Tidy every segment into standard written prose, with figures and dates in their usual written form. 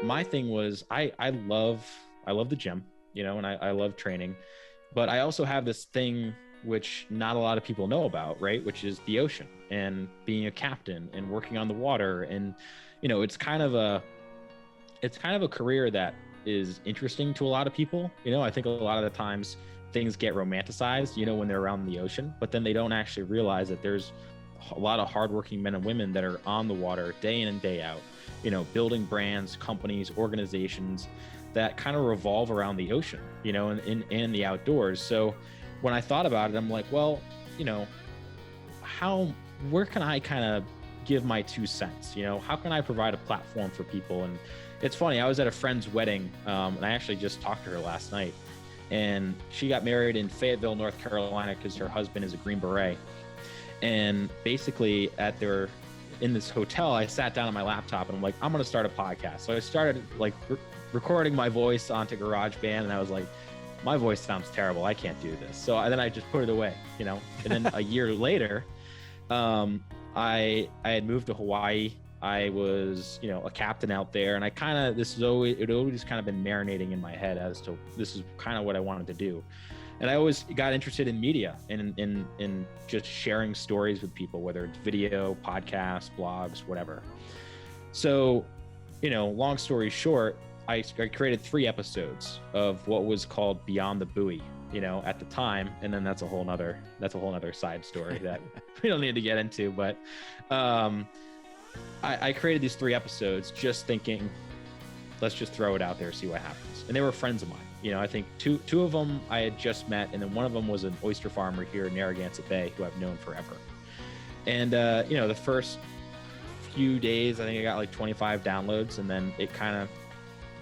my thing was I love the gym, and I love training, but I also have this thing which not a lot of people know about, right? Which is the ocean and being a captain and working on the water. And, it's kind of a career that is interesting to a lot of people. I think a lot of the times things get romanticized, when they're around the ocean, but then they don't actually realize that there's a lot of hardworking men and women that are on the water day in and day out, building brands, companies, organizations that kind of revolve around the ocean, and the outdoors. So when I thought about it, I'm like, well, where can I kind of give my 2 cents? How can I provide a platform for people? And it's funny, I was at a friend's wedding, and I actually just talked to her last night, and she got married in Fayetteville, North Carolina, because her husband is a Green Beret. And basically in this hotel, I sat down on my laptop and I'm like, I'm going to start a podcast. So I started recording my voice onto GarageBand, and I was like, my voice sounds terrible. I can't do this. So then I just put it away, and then a year later, I had moved to Hawaii. I was, a captain out there, and it always kind of been marinating in my head as to this is kind of what I wanted to do. And I always got interested in media and in just sharing stories with people, whether it's video, podcasts, blogs, whatever. So, long story short, I created 3 episodes of what was called Beyond the Buoy, at the time. And then that's a whole nother side story that we don't need to get into. But I created these 3 episodes just thinking, let's just throw it out there, see what happens. And they were friends of mine. I think two of them I had just met, and then one of them was an oyster farmer here in Narragansett Bay who I've known forever. And, the first few days, I think I got like 25 downloads, and then it kind of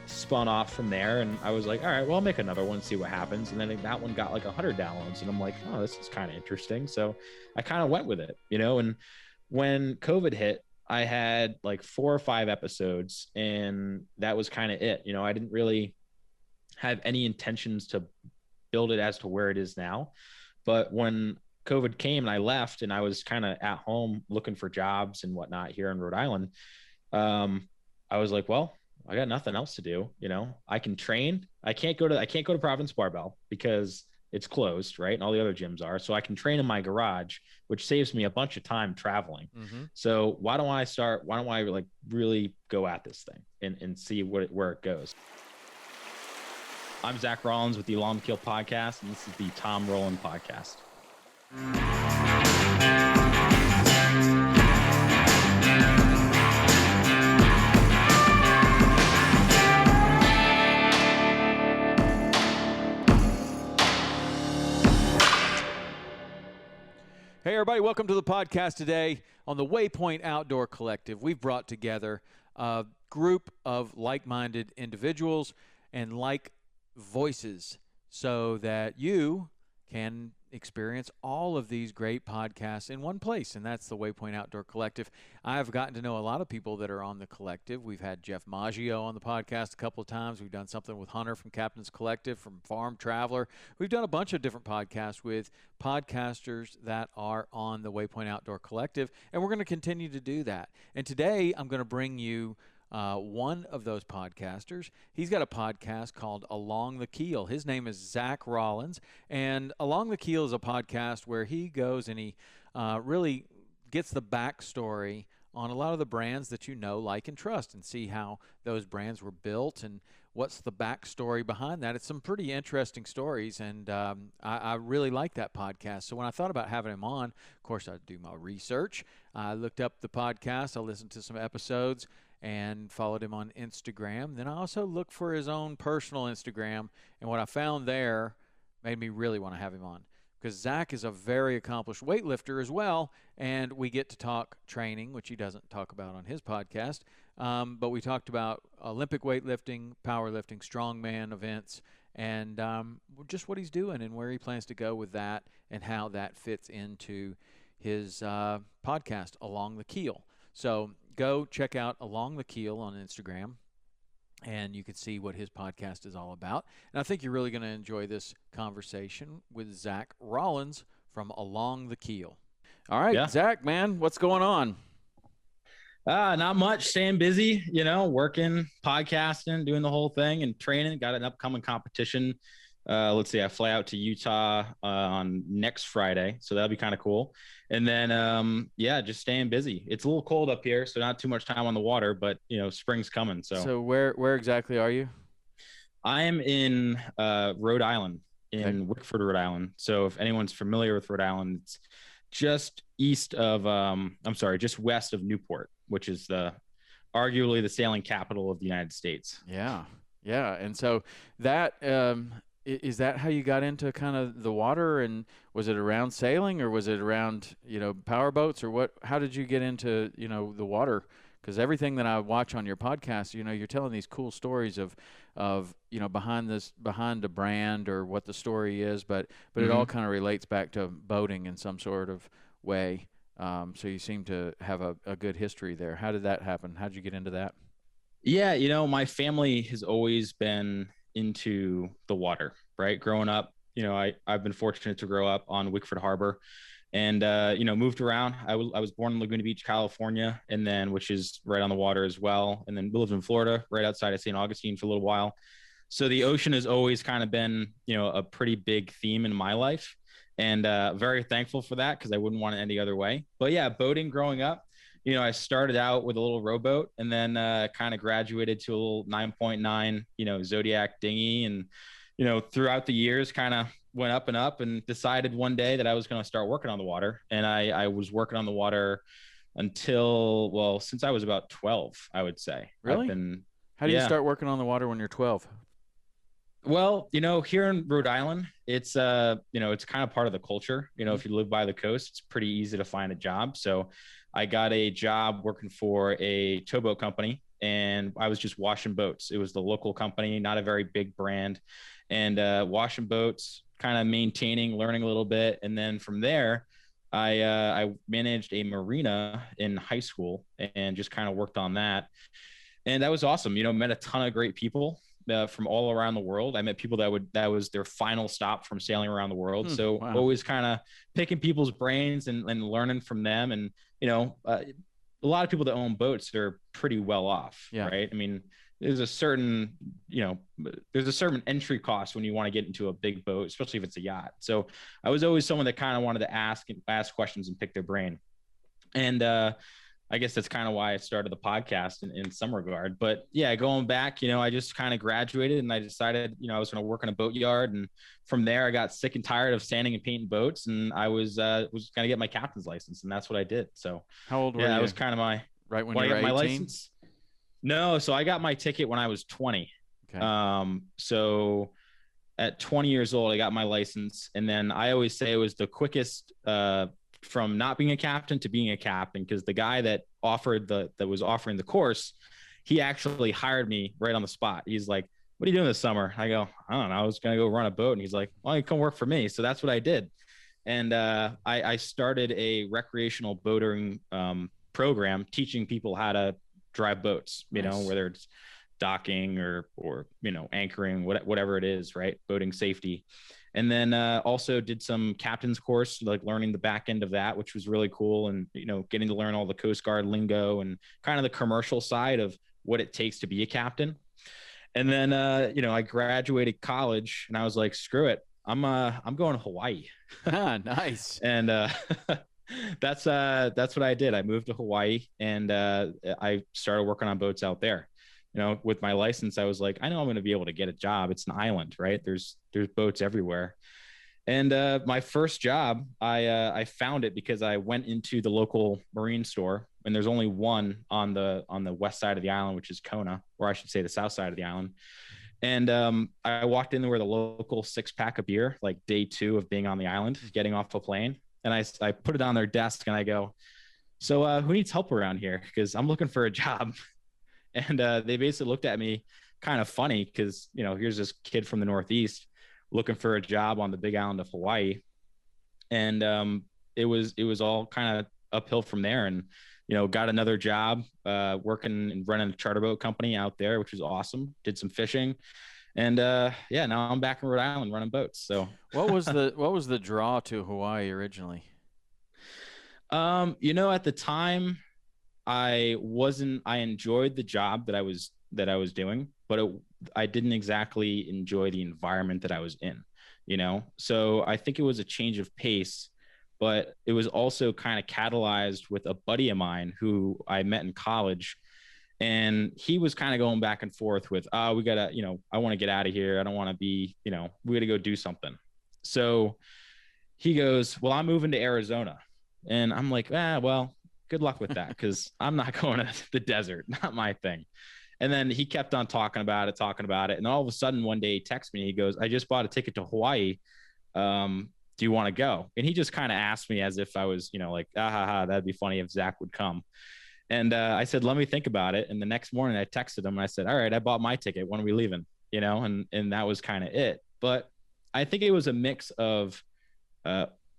spun off from there. And I was like, all right, well, I'll make another one, see what happens. And then that one got like 100 downloads, and I'm like, oh, this is kind of interesting. So I kind of went with it, and when COVID hit, I had like 4 or 5 episodes, and that was kind of it. I didn't really have any intentions to build it as to where it is now. But when COVID came and I left, and I was kind of at home looking for jobs and whatnot here in Rhode Island, I was like, well, I got nothing else to do. I can train. I can't go to Providence Barbell because it's closed, right? And all the other gyms are. So I can train in my garage, which saves me a bunch of time traveling. Mm-hmm. So why don't I like really go at this thing and see where it goes? I'm Zach Rollins with the Along The Keel podcast, and this is the Tom Rowland podcast. Hey, everybody. Welcome to the podcast today. On the Waypoint Outdoor Collective, we've brought together a group of like-minded individuals and like voices so that you can experience all of these great podcasts in one place, and that's the Waypoint Outdoor Collective. I've gotten to know a lot of people that are on the collective. We've had Jeff Maggio on the podcast a couple of times. We've done something with Hunter from Captain's Collective, from Farm Traveler. We've done a bunch of different podcasts with podcasters that are on the Waypoint Outdoor Collective, and we're going to continue to do that. And today I'm going to bring you one of those podcasters. He's got a podcast called Along the Keel. His name is Zach Rollins, and Along the Keel is a podcast where he goes and he really gets the backstory on a lot of the brands that you know, like, and trust, and see how those brands were built and what's the backstory behind that. It's some pretty interesting stories, and I really like that podcast. So when I thought about having him on, of course, I'd do my research. I looked up the podcast. I listened to some episodes and followed him on Instagram. Then I also looked for his own personal Instagram, and what I found there made me really want to have him on, because Zach is a very accomplished weightlifter as well, and we get to talk training, which he doesn't talk about on his podcast, but we talked about Olympic weightlifting, powerlifting, strongman events, and just what he's doing and where he plans to go with that and how that fits into his podcast, Along the Keel. So go check out Along the Keel on Instagram, and you can see what his podcast is all about. And I think you're really going to enjoy this conversation with Zach Rollins from Along the Keel. All right, yeah. Zach, man, what's going on? Not much, staying busy, working, podcasting, doing the whole thing and training. Got an upcoming competition. Let's see, I fly out to Utah on next Friday. So that'll be kind of cool. And then, just staying busy. It's a little cold up here, so not too much time on the water, but spring's coming. So where exactly are you? I am in Rhode Island, in Wickford, Rhode Island. So if anyone's familiar with Rhode Island, it's just just west of Newport, which is arguably the sailing capital of the United States. Yeah. Yeah. And so that, is that how you got into kind of the water, and was it around sailing, or was it around, power boats, or what? How did you get into, the water? Because everything that I watch on your podcast, you're telling these cool stories of behind a brand or what the story is, but it all kind of relates back to boating in some sort of way. So you seem to have a good history there. How did that happen? How did you get into that? Yeah, my family has always been into the water, right? Growing up, I've been fortunate to grow up on Wickford Harbor, and moved around. I was born in Laguna Beach, California, and then, which is right on the water as well, and then lived in Florida, right outside of St. Augustine for a little while. So the ocean has always kind of been, a pretty big theme in my life, and very thankful for that, because I wouldn't want it any other way. But yeah, boating growing up, I started out with a little rowboat, and then kind of graduated to a little 9.9, Zodiac dinghy, and throughout the years kind of went up and up, and decided one day that I was going to start working on the water. And I was working on the water since I was about 12, I would say. Really? How do you start working on the water when you're 12? Well, here in Rhode Island, it's it's kind of part of the culture. If you live by the coast, it's pretty easy to find a job. So I got a job working for a towboat company, and I was just washing boats. It was the local company, not a very big brand, and washing boats, kind of maintaining, learning a little bit. And then from there, I managed a marina in high school and just kind of worked on that. And that was awesome. Met a ton of great people from all around the world. I met people that was their final stop from sailing around the world. So wow. Always kind of picking people's brains and learning from them. And, a lot of people that own boats are pretty well off, right? I mean, there's a certain entry cost when you want to get into a big boat, especially if it's a yacht. So I was always someone that kind of wanted to ask questions and pick their brain. And, I guess that's kind of why I started the podcast in some regard. But yeah, going back, I just kind of graduated, and I decided, I was going to work in a boat yard. And from there, I got sick and tired of sanding and painting boats, and I was going to get my captain's license, and that's what I did. So how old were you? Yeah, that was kind of right when you got my license. No, so I got my ticket when I was 20. Okay. So at 20 years old, I got my license, and then I always say it was the quickest from not being a captain to being a captain, because the guy that was offering the course, he actually hired me right on the spot. He's like, "What are you doing this summer?" I go, "I don't know. I was going to go run a boat." And he's like, "Well, you come work for me." So that's what I did. And I started a recreational boating program, teaching people how to drive boats, Nice. Whether it's docking or anchoring, whatever it is, right? Boating safety. And then also did some captain's course, like learning the back end of that, which was really cool. And, getting to learn all the Coast Guard lingo and kind of the commercial side of what it takes to be a captain. And then, I graduated college, and I was like, screw it. I'm going to Hawaii. Nice. And that's what I did. I moved to Hawaii, and I started working on boats out there. With my license, I was like, I know I'm going to be able to get a job. It's an island, right? There's boats everywhere. And my first job, I found it because I went into the local marine store, and there's only one on the west side of the island, which is Kona, or I should say the south side of the island. And I walked in there with a local 6-pack of beer, like day 2 of being on the island, getting off a plane. And I put it on their desk, and I go, "So who needs help around here? Because I'm looking for a job." And they basically looked at me kind of funny, because, here's this kid from the Northeast looking for a job on the big island of Hawaii. And it was all kind of uphill from there. And, got another job working and running a charter boat company out there, which was awesome. Did some fishing. And now I'm back in Rhode Island running boats. So what was the draw to Hawaii originally? At the time, I enjoyed the job that I was doing, but I didn't exactly enjoy the environment that I was in, you know? So I think it was a change of pace, but it was also kind of catalyzed with a buddy of mine who I met in college. And he was kind of going back and forth with, we gotta, I want to get out of here. I don't want to be, we gotta go do something. So he goes, well, I'm moving to Arizona. And I'm like, well, good luck with that, because I'm not going to the desert, not my thing. And then he kept on talking about it. And all of a sudden one day he texts me, he goes, I just bought a ticket to Hawaii. Do you want to go? And he just kind of asked me as if I was, like, that'd be funny if Zach would come. And I said, let me think about it. And the next morning I texted him and I said, all right, I bought my ticket. When are we leaving? And that was kind of it. But I think it was a mix of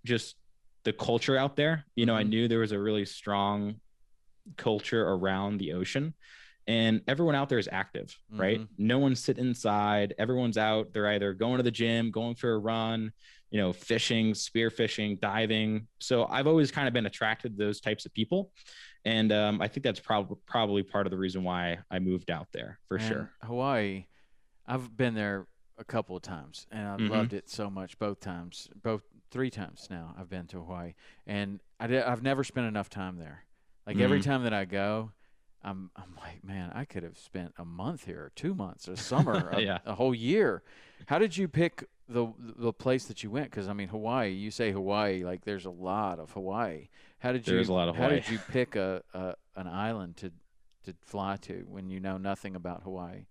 just the culture out there. I knew there was a really strong culture around the ocean, and everyone out there is active, right? No one's sitting inside. Everyone's out. They're either going to the gym, going for a run, fishing, spearfishing, diving. So I've always kind of been attracted to those types of people. And I think that's probably part of the reason why I moved out there, for sure. Hawaii, I've been there a couple of times, and I've loved it so much. Both 3 times now I've been to Hawaii, and I've never spent enough time there. Like every time that I go, I'm like, man, I could have spent a month here, or 2 months, a summer, a whole year. How did you pick the place that you went? Because I mean, Hawaii. You say Hawaii, like there's a lot of Hawaii. There's a lot of Hawaii. How did you pick an island to fly to when you know nothing about Hawaii?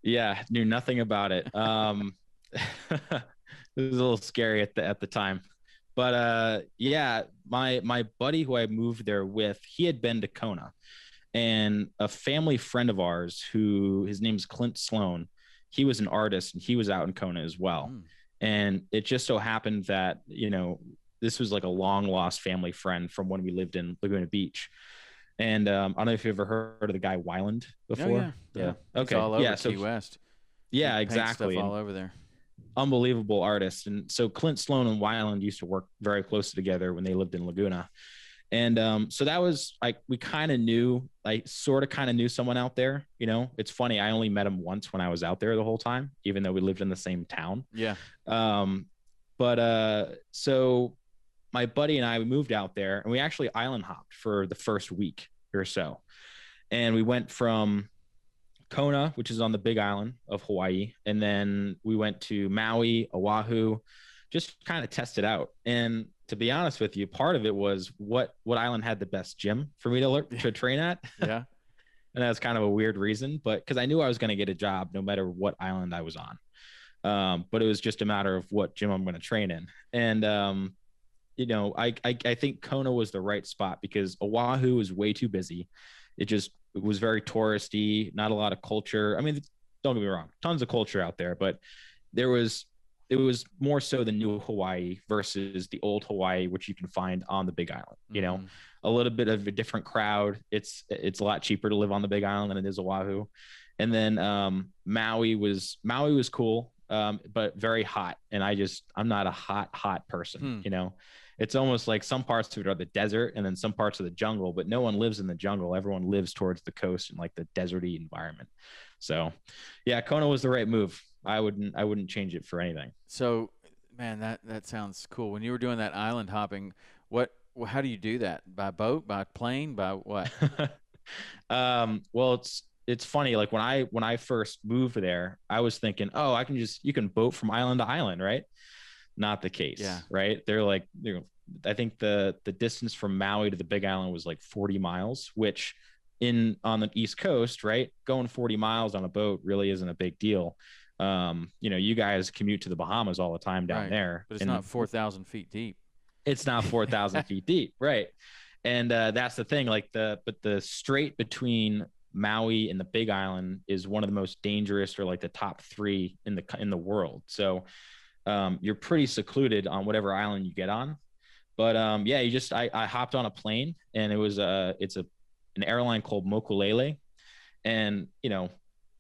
Yeah, knew nothing about it. It was a little scary at the time. But yeah, my buddy who I moved there with, he had been to Kona, and a family friend of ours his name's Clint Sloan, he was an artist and he was out in Kona as well. And it just so happened that, this was like a long lost family friend from when we lived in Laguna Beach. And I don't know if you've ever heard of the guy Rowland before. Yeah. Okay. It's all over Key West. Yeah, He exactly. Stuff all over there. Unbelievable artist. And so Clint Sloan and Rowland used to work very closely together when they lived in Laguna. And so that was like, we kind of knew, like sort of kind of knew someone out there. It's funny, I only met him once when I was out there the whole time, even though we lived in the same town. Yeah. So my buddy and I, we moved out there, and we actually island hopped for the first week or so. And we went from Kona, which is on the big island of Hawaii. And then we went to Maui, Oahu, just kind of test it out. And to be honest with you, part of it was what island had the best gym for me to train at. Yeah. And that's kind of a weird reason, but because I knew I was going to get a job no matter what island I was on. But it was just a matter of what gym I'm going to train in. And, I think Kona was the right spot because Oahu was way too busy. It was very touristy, not a lot of culture. I mean, don't get me wrong, tons of culture out there, but it was more so the new Hawaii versus the old Hawaii, which you can find on the big island, a little bit of a different crowd. It's a lot cheaper to live on the big island than it is Oahu. And then Maui was cool, but very hot. And I'm not a hot person, It's almost like some parts of it are the desert and then some parts of the jungle, but no one lives in the jungle. Everyone lives towards the coast and like the deserty environment. So yeah, Kona was the right move. I wouldn't change it for anything. So, man, that sounds cool. When you were doing that island hopping, how do you do that? By boat, by plane, by what? Well, it's funny. Like when I first moved there, I was thinking, oh, you can boat from island to island, right? Not the case. Yeah. Right. They're like, I think the distance from Maui to the big island was like 40 miles, which on the East Coast, right, going 40 miles on a boat really isn't a big deal. You guys commute to the Bahamas all the time down there, but it's not 4,000 feet deep. It's not 4,000 feet deep. Right. And that's the thing, like the strait between Maui and the big island is one of the most dangerous, or like the top 3 in the world. So you're pretty secluded on whatever island you get on. But yeah, I hopped on a plane, and it was it's an airline called Mokulele. And,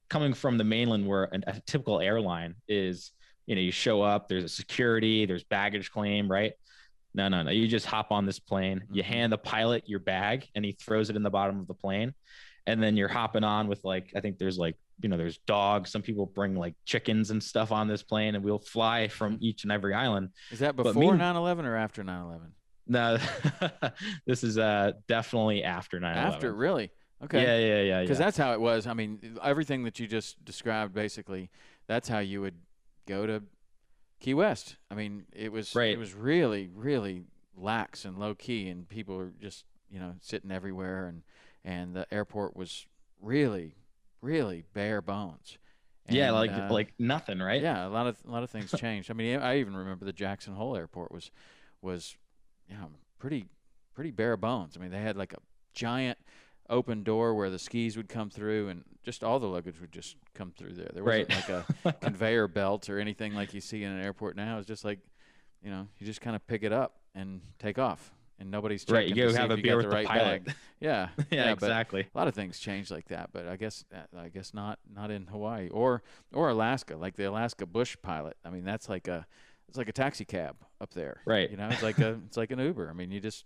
coming from the mainland where a typical airline is, you show up, there's a security, there's baggage claim, right? No. You just hop on this plane. You hand the pilot your bag, and he throws it in the bottom of the plane. And then you're hopping on with like, I think there's like, there's dogs. Some people bring like chickens and stuff on this plane, and we'll fly from each and every island. Is that before 9/11 or after 9/11? No, this is definitely after 9/11. After, really? Okay. Yeah. Because that's how it was. I mean, everything that you just described, basically, that's how you would go to Key West. I mean, it was really, really lax and low key, and people were just, sitting everywhere, and the airport was really, really bare bones. And, yeah, like nothing, right? Yeah, a lot of things changed. I mean, I even remember the Jackson Hole Airport was pretty bare bones. I mean, they had like a giant open door where the skis would come through, and just all the luggage would just come through there. There wasn't like a conveyor belt or anything like you see in an airport now. It's just like, you just kind of pick it up and take off, and nobody's checking to see if you got the right bag. Yeah, yeah, exactly. A lot of things changed like that, but I guess not in Hawaii or Alaska, like the Alaska bush pilot. I mean, it's like a taxi cab up there, right? It's like an Uber. I mean, you just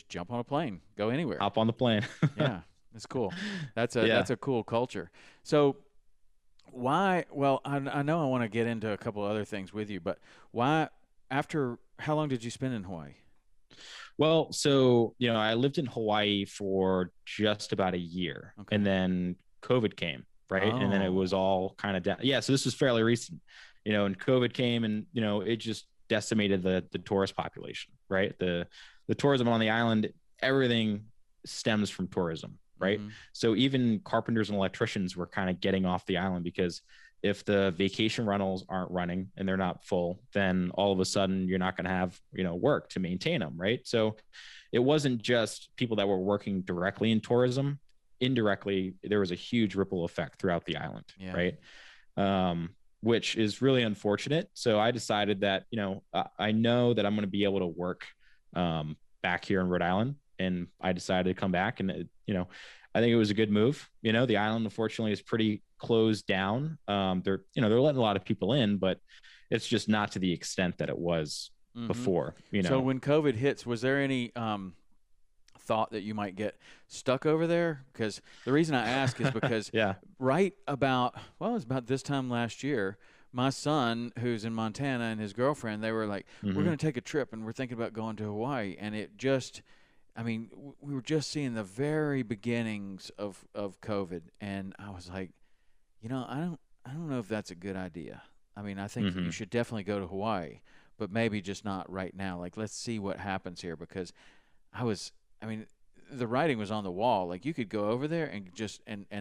jump on a plane, go anywhere. Hop on the plane. Yeah, it's cool. That's a cool culture. So why? Well, I know I want to get into a couple other things with you, but why? How long did you spend in Hawaii? Well, so I lived in Hawaii for just about a year, and then COVID came, right? And then it was all kind of down. Yeah, so this was fairly recent, and COVID came, and it just decimated the tourist population, right? The tourism on the island, everything stems from tourism, right? So even carpenters and electricians were kind of getting off the island, because if the vacation rentals aren't running and they're not full, then all of a sudden you're not going to have, work to maintain them, right? So it wasn't just people that were working directly in tourism. Indirectly, there was a huge ripple effect throughout the island, right? Which is really unfortunate. So I decided that, I know that I'm going to be able to work back here in Rhode Island, and I decided to come back, and I think it was a good move. The island, unfortunately, is pretty closed down. They're letting a lot of people in, but it's just not to the extent that it was before. So when COVID hits, was there any thought that you might get stuck over there? Because the reason I ask is because it was about this time last year, my son, who's in Montana, and his girlfriend, they were like, we're going to take a trip, and we're thinking about going to Hawaii. And it just, we were just seeing the very beginnings of COVID. And I was like, I don't know if that's a good idea. I think you should definitely go to Hawaii, but maybe just not right now. Like, let's see what happens here, because the writing was on the wall. Like, you could go over there and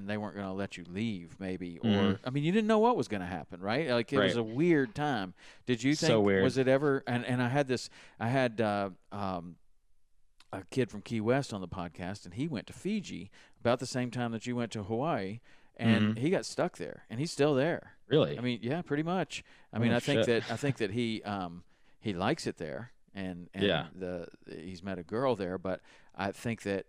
they weren't going to let you leave, maybe. Or, you didn't know what was going to happen, right? Like, it was a weird time. Did you think, so weird. Was it ever, and I had a kid from Key West on the podcast, and he went to Fiji about the same time that you went to Hawaii, and he got stuck there, and he's still there. Really? Yeah, pretty much. I think that he likes it there, and he's met a girl there, but I think that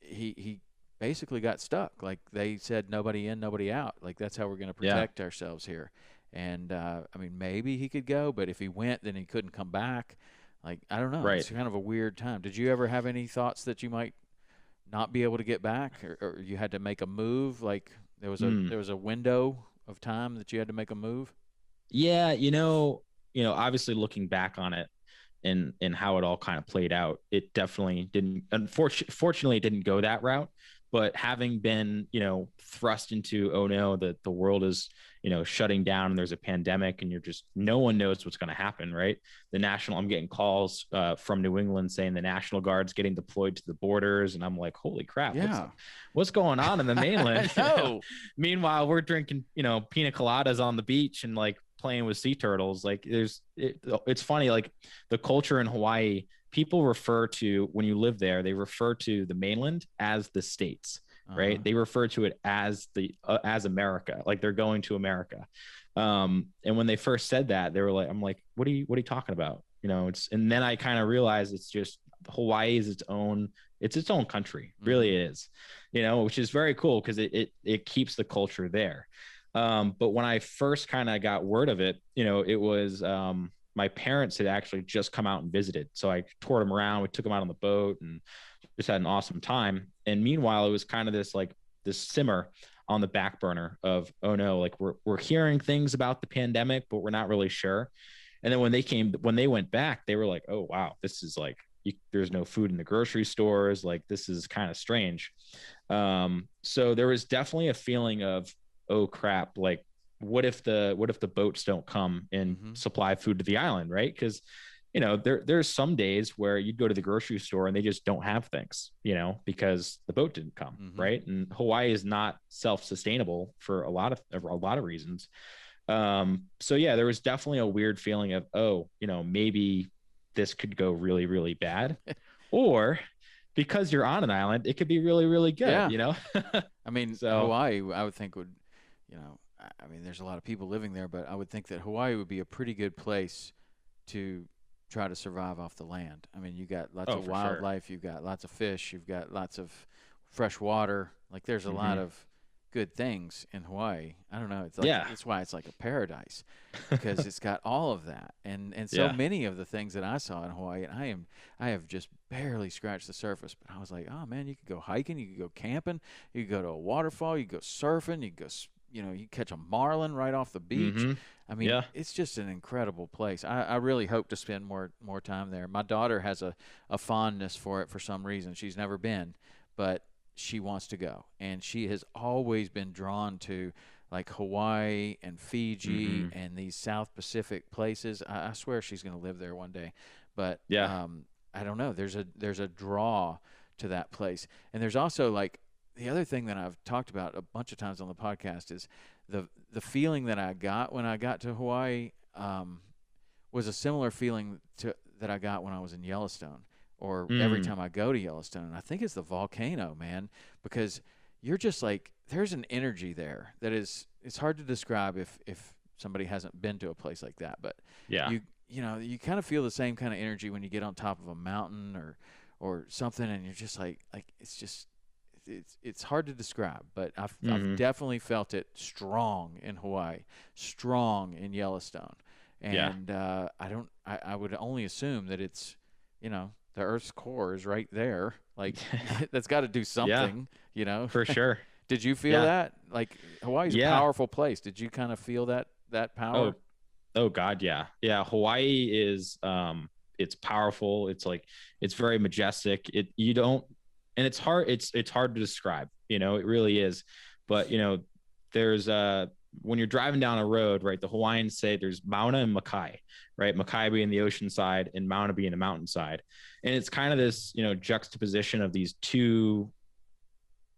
he basically got stuck. Like, they said, nobody in, nobody out. Like, that's how we're going to protect ourselves here. And maybe he could go, but if he went, then he couldn't come back. Like, I don't know. Right. It's kind of a weird time. Did you ever have any thoughts that you might not be able to get back, or you had to make a move? Like, there was a window of time that you had to make a move? Yeah, obviously looking back on it and how it all kind of played out, it definitely didn't. Fortunately, it didn't go that route. But having been, thrust into, oh no, the world is, shutting down, and there's a pandemic, and no one knows what's going to happen, right? I'm getting calls from New England saying the National Guard's getting deployed to the borders, and I'm like, holy crap, what's going on in the mainland? Meanwhile, we're drinking, pina coladas on the beach and like playing with sea turtles. Like, it's funny, like the culture in Hawaii, people refer to, when you live there, they refer to the mainland as the States, right? They refer to it as as America, like they're going to America. And when they first said that, they were like, I'm like, what are you talking about? And then I kind of realized it's just, Hawaii is its own country, really it is, which is very cool, because it keeps the culture there. But when I first kind of got word of it, it was, my parents had actually just come out and visited. So I toured them around. We took them out on the boat and just had an awesome time. And meanwhile, it was kind of this simmer on the back burner of, oh no, like we're hearing things about the pandemic, but we're not really sure. And then when they went back, they were like, oh wow, this is like, there's no food in the grocery stores. Like, this is kind of strange. So there was definitely a feeling of, oh crap, like what if the boats don't come and supply food to the island, right? Because there's some days where you'd go to the grocery store and they just don't have things, because the boat didn't come, right? And Hawaii is not self-sustainable for a lot of reasons. So yeah, there was definitely a weird feeling of, oh, maybe this could go really, really bad, or because you're on an island, it could be really, really good. Yeah. I mean, So, Hawaii, I would think would, I mean, there's a lot of people living there, but I would think that Hawaii would be a pretty good place to try to survive off the land. I mean, you got lots of wildlife, you've got lots of fish, you've got lots of fresh water. Like, there's a lot of good things in Hawaii. I don't know. It's like, that's why it's like a paradise, because it's got all of that. And so many of the things that I saw in Hawaii, and I have just barely scratched the surface, but I was like, oh man, you could go hiking, you could go camping, you could go to a waterfall, you could go surfing, you could go, you catch a marlin right off the beach. I mean, it's just an incredible place. I really hope to spend more time there. My daughter has a fondness for it for some reason. She's never been, but she wants to go, and she has always been drawn to like Hawaii and Fiji and these South Pacific places. I swear she's going to live there one day, but I don't know. There's a draw to that place, and there's also like the other thing that I've talked about a bunch of times on the podcast is the feeling that I got when I got to Hawaii was a similar feeling that I got when I was in Yellowstone. Or every time I go to Yellowstone. And I think it's the volcano, man, because you're just like, there's an energy there that is, it's hard to describe if somebody hasn't been to a place like that. But you kind of feel the same kind of energy when you get on top of a mountain or something, and you're just like it's hard to describe. But I've definitely felt it strong in Hawaii, strong in Yellowstone, and I would only assume that it's the Earth's core is right there. Like, that's got to do something, For sure. Did you feel that? Like, Hawaii's a powerful place. Did you kind of feel that power? Oh God. Yeah. Yeah. Hawaii is, it's powerful. It's like, it's very majestic. And it's hard. It's hard to describe, it really is. But, there's when you're driving down a road, right, the Hawaiians say there's Mauna and Makai, right? Makai being the ocean side and Mauna being the mountain side. And it's kind of this, juxtaposition of these two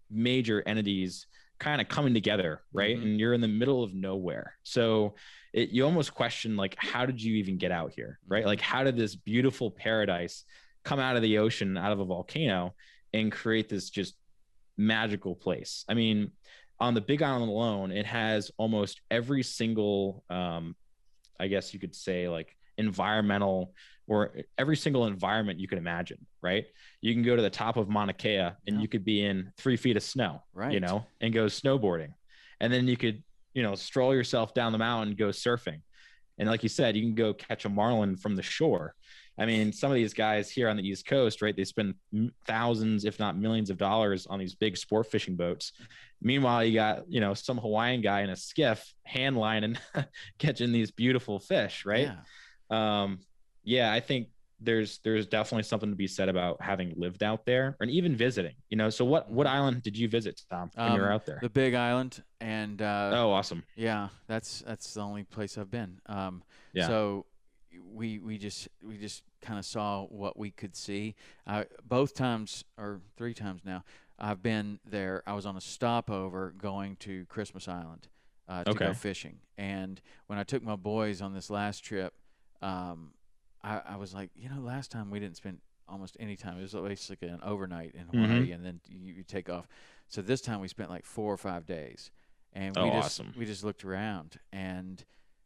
major entities kind of coming together, right? And you're in the middle of nowhere. So you almost question, like, how did you even get out here, right? Like, how did this beautiful paradise come out of the ocean, out of a volcano, and create this just magical place? I mean, on the Big Island alone, it has almost every single, I guess you could say, like, environmental, or every single environment you can imagine, right? You can go to the top of Mauna Kea and you could be in 3 feet of snow, right, and go snowboarding. And then you could, stroll yourself down the mountain and go surfing. And like you said, you can go catch a marlin from the shore. I mean, some of these guys here on the East Coast, right, they spend thousands, if not millions of dollars on these big sport fishing boats. Meanwhile, you got, some Hawaiian guy in a skiff hand lining, catching these beautiful fish, right? I think there's definitely something to be said about having lived out there and even visiting, So what island did you visit, Tom, when you were out there? The Big Island. And oh, awesome. Yeah, that's the only place I've been. So we just kind of saw what we could see. Both times, or 3 times now, I've been there. I was on a stopover going to Christmas Island to go fishing. And when I took my boys on this last trip, I was like, last time we didn't spend almost any time. It was basically an overnight in Hawaii, and then you take off. So this time we spent like 4 or 5 days, and we just looked around, and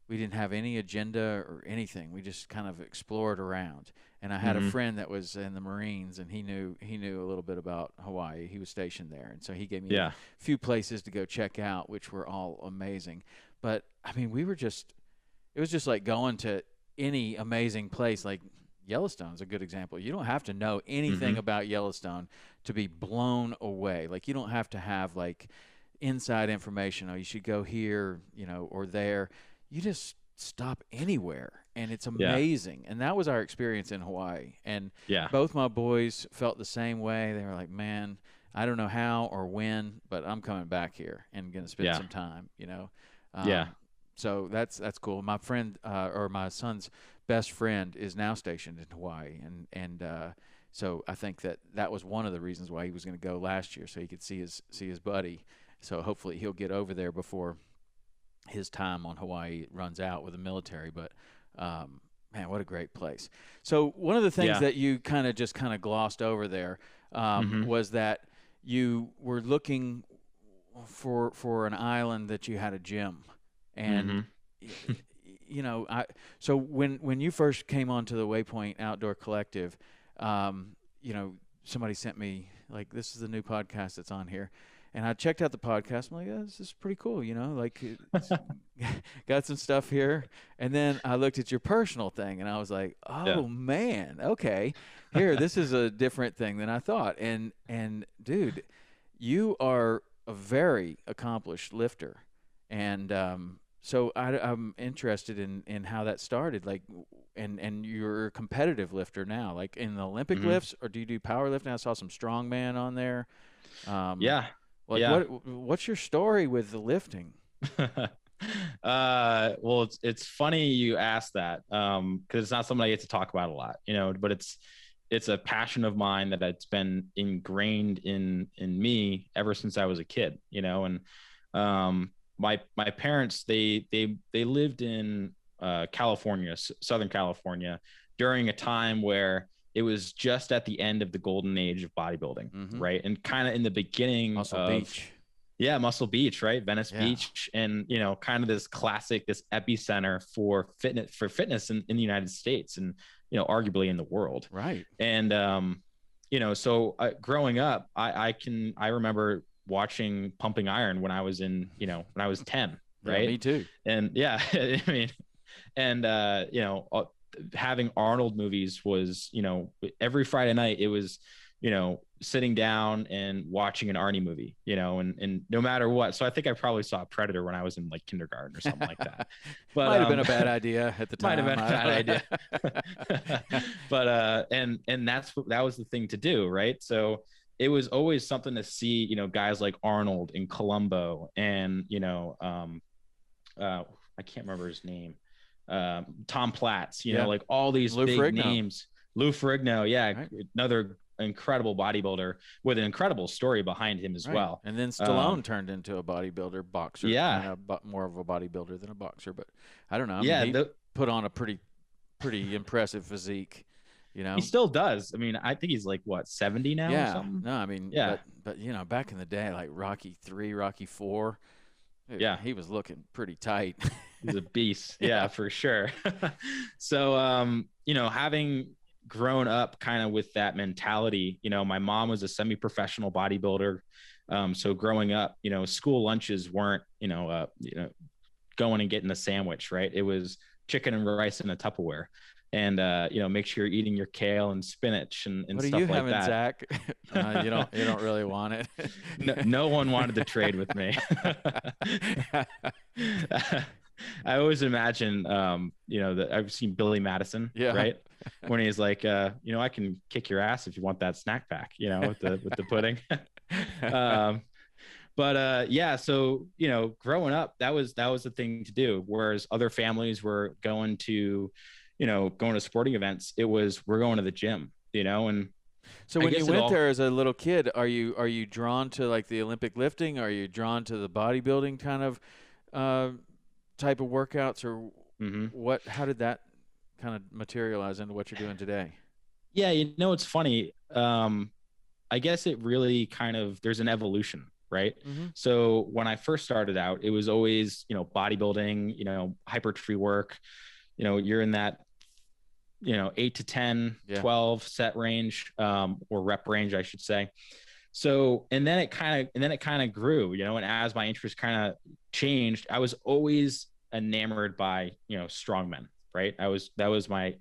we didn't have any agenda or anything. We just kind of explored around. And I had a friend that was in the Marines, and he knew a little bit about Hawaii. He was stationed there, and so he gave me a few places to go check out, which were all amazing. But I mean, it was just like going to any amazing place. Like Yellowstone's a good example. You don't have to know anything about Yellowstone to be blown away. Like you don't have to have like inside information. Oh, you should go here, you know, or there. You just stop anywhere, and it's amazing. And that was our experience in Hawaii. And both my boys felt the same way. They were like, man, I don't know how or when, but I'm coming back here and going to spend some time, you know? So that's cool. My friend, or my son's best friend is now stationed in Hawaii. And so I think that was one of the reasons why he was going to go last year, so he could see his buddy. So hopefully he'll get over there before his time on Hawaii runs out with the military. But, man, what a great place. So one of the things that you kind of glossed over there was that you were looking for an island that you had a gym. And, you know, so when you first came onto the Waypoint Outdoor Collective, you know, somebody sent me, like, this is the new podcast that's on here. And I checked out the podcast. I'm like, oh, this is pretty cool, you know, like it's got some stuff here. And then I looked at your personal thing, and I was like, oh, man, okay. Here, this is a different thing than I thought. And dude, you are a very accomplished lifter. And so I'm interested in how that started, like, and you're a competitive lifter now, like in the Olympic lifts, or do you do powerlifting? I saw some strongman on there. What's your story with the lifting? Well, it's funny you asked that, because it's not something I get to talk about a lot, you know, but it's a passion of mine that it's been ingrained in me ever since I was a kid, you know. And my parents, they lived in California, Southern California, during a time where it was just at the end of the golden age of bodybuilding, right? And kind of in the beginning Muscle Beach. Yeah, Muscle Beach, right? Venice Beach. And, you know, kind of this epicenter for fitness in the United States, and, you know, arguably in the world. Right. And, you know, so growing up, I remember watching Pumping Iron when I was 10, right? Yeah, me too. And I mean, and, you know, having Arnold movies was, you know, every Friday night it was, you know, sitting down and watching an Arnie movie, you know, and no matter what. So I think I probably saw Predator when I was in like kindergarten or something like that. But might have been a bad idea at the time. Might have been a bad idea. But and that was the thing to do, right? So it was always something to see, you know, guys like Arnold in Columbo, and, you know, I can't remember his name. Tom Platz, you know, like all these Lou big Ferrigno. names. Lou Ferrigno, right. Another incredible bodybuilder with an incredible story behind him as well. And then Stallone turned into a bodybuilder, boxer. More of a bodybuilder than a boxer, but I don't know. I mean, he put on a pretty impressive physique. You know, he still does. I mean, I think he's like, what, 70 now or something? No, I mean, but you know, back in the day, like Rocky 3, Rocky 4, he was looking pretty tight. He's a beast. Yeah, for sure. So, you know, having grown up kind of with that mentality, you know, my mom was a semi-professional bodybuilder. So growing up, you know, school lunches weren't, you know, going and getting a sandwich, right? It was chicken and rice in a Tupperware. And, you know, make sure you're eating your kale and spinach and stuff like that. What are you having, Zach? You don't really want it. No one wanted to trade with me. I always imagine, you know, that I've seen Billy Madison, right? When he's like, you know, I can kick your ass if you want that snack pack, you know, with the pudding. But so, you know, growing up, that was the thing to do. Whereas other families were going to sporting events, it was, we're going to the gym, you know. And so when you went there as a little kid, are you drawn to like the Olympic lifting? Are you drawn to the bodybuilding kind of type of workouts, or what? How did that kind of materialize into what you're doing today? Yeah, you know, it's funny. I guess it really kind of, there's an evolution, right? So when I first started out, it was always, you know, bodybuilding, you know, hypertrophy work. You know, you're in that, you know, 8 to 10, 12 set range, or rep range, I should say. So, and then it kind of grew, you know, and as my interest kind of changed, I was always enamored by, you know, strongmen, right? That was my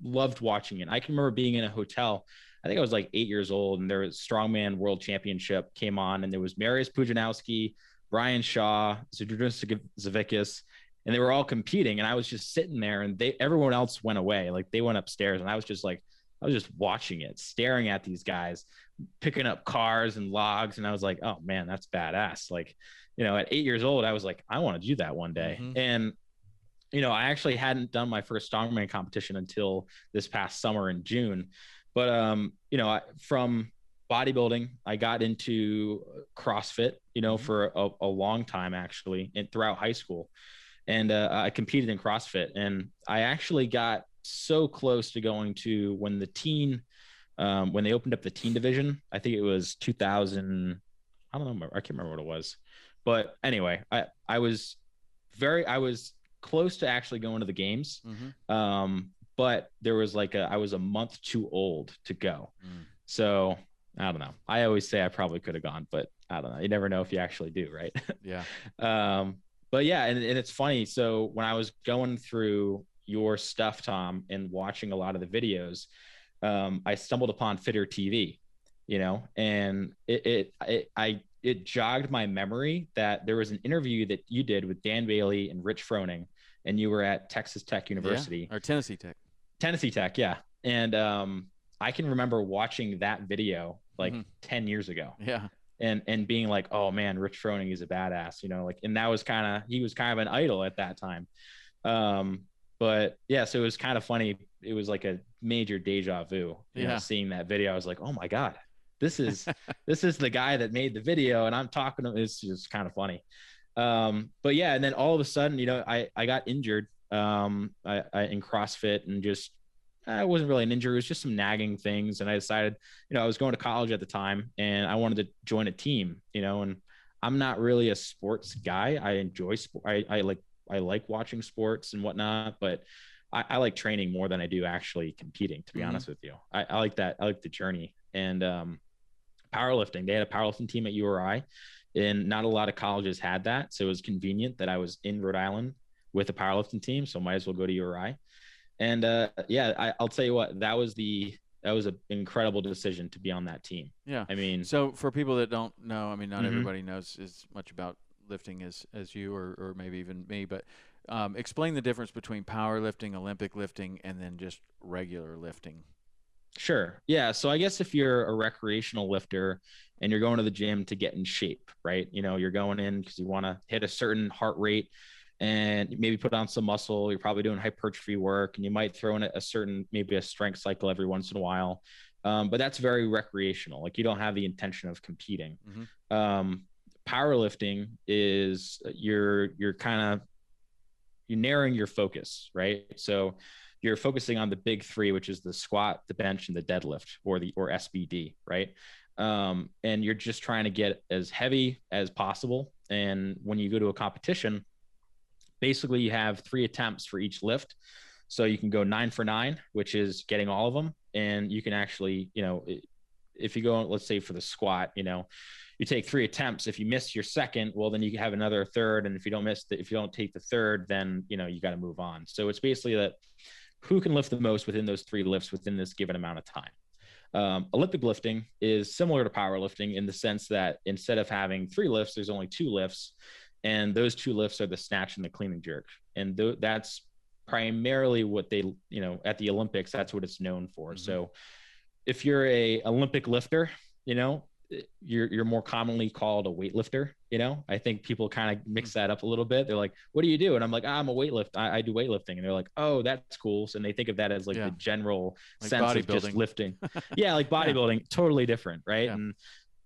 loved watching it. I can remember being in a hotel. I think I was like 8 years old, and there was Strongman World Championship came on, and there was Mariusz Pudzianowski, Brian Shaw, Zydrunas Savickas, and they were all competing. And I was just sitting there, and everyone else went away. Like they went upstairs, and I was just watching it, staring at these guys, picking up cars and logs. And I was like, oh man, that's badass. Like, at 8 years old, I was like, I want to do that one day. Mm-hmm. And I actually hadn't done my first strongman competition until this past summer in June. But, from bodybuilding, I got into CrossFit, for a long time, actually, and throughout high school. And I competed in CrossFit. And I actually got so close to going to when they opened up the teen division. I think it was 2000. I don't know. I can't remember what it was. But anyway, I was close to actually going to the games. Mm-hmm. But there was I was a month too old to go. So I don't know. I always say I probably could have gone, but I don't know. You never know if you actually do, right? Yeah. But yeah, and it's funny. So when I was going through your stuff, Tom, and watching a lot of the videos, I stumbled upon Fitter TV, and it jogged my memory that there was an interview that you did with Dan Bailey and Rich Froning, and you were at Texas Tech University. Yeah, or Tennessee Tech. Tennessee Tech, yeah. And I can remember watching that video 10 years ago. Yeah. And being like, oh man, Rich Froning is a badass, and that was he was kind of an idol at that time. But yeah, so it was kind of funny. It was like a major deja vu, seeing that video. I was like, oh my God, this is the guy that made the video, and I'm talking to him. It's just kind of funny. But yeah, and then all of a sudden, I got injured in CrossFit, and just it wasn't really an injury. It was just some nagging things. And I decided, I was going to college at the time, and I wanted to join a team, and I'm not really a sports guy. I enjoy sport. I like watching sports and whatnot, but I like training more than I do actually competing, to be honest with you. I like that. I like the journey. And powerlifting, they had a powerlifting team at URI, and not a lot of colleges had that. So it was convenient that I was in Rhode Island with a powerlifting team. So might as well go to URI. And I'll tell you what, that was an incredible decision to be on that team. Yeah. I mean, so for people that don't know, not everybody knows as much about lifting as you or maybe even me, but explain the difference between powerlifting, Olympic lifting, and then just regular lifting. Sure. Yeah. So I guess if you're a recreational lifter and you're going to the gym to get in shape, right? You're going in because you want to hit a certain heart rate and maybe put on some muscle. You're probably doing hypertrophy work, and you might throw in maybe a strength cycle every once in a while. But that's very recreational. Like you don't have the intention of competing. Powerlifting is you're narrowing your focus, right? So you're focusing on the big three, which is the squat, the bench, and the deadlift, or SBD, right? And you're just trying to get as heavy as possible. And when you go to a competition, basically you have 3 attempts for each lift. So you can go 9 for 9, which is getting all of them. And you can actually, if you go, let's say for the squat, you take 3 attempts. If you miss your second, well, then you have another third. And if you don't if you don't take the third, then, you got to move on. So it's basically that who can lift the most within those 3 lifts within this given amount of time. Elliptic lifting is similar to powerlifting in the sense that instead of having 3 lifts, there's only 2 lifts. And those 2 lifts are the snatch and the clean and jerk. And that's primarily what they, at the Olympics, that's what it's known for. So if you're a Olympic lifter, you're more commonly called a weightlifter. I think people kind of mix that up a little bit. They're like, what do you do? And I'm like, I'm a weightlifter. I do weightlifting. And they're like, oh, that's cool. So they think of that as the general sense of just lifting. Yeah. Like bodybuilding, totally different. Right. Yeah. And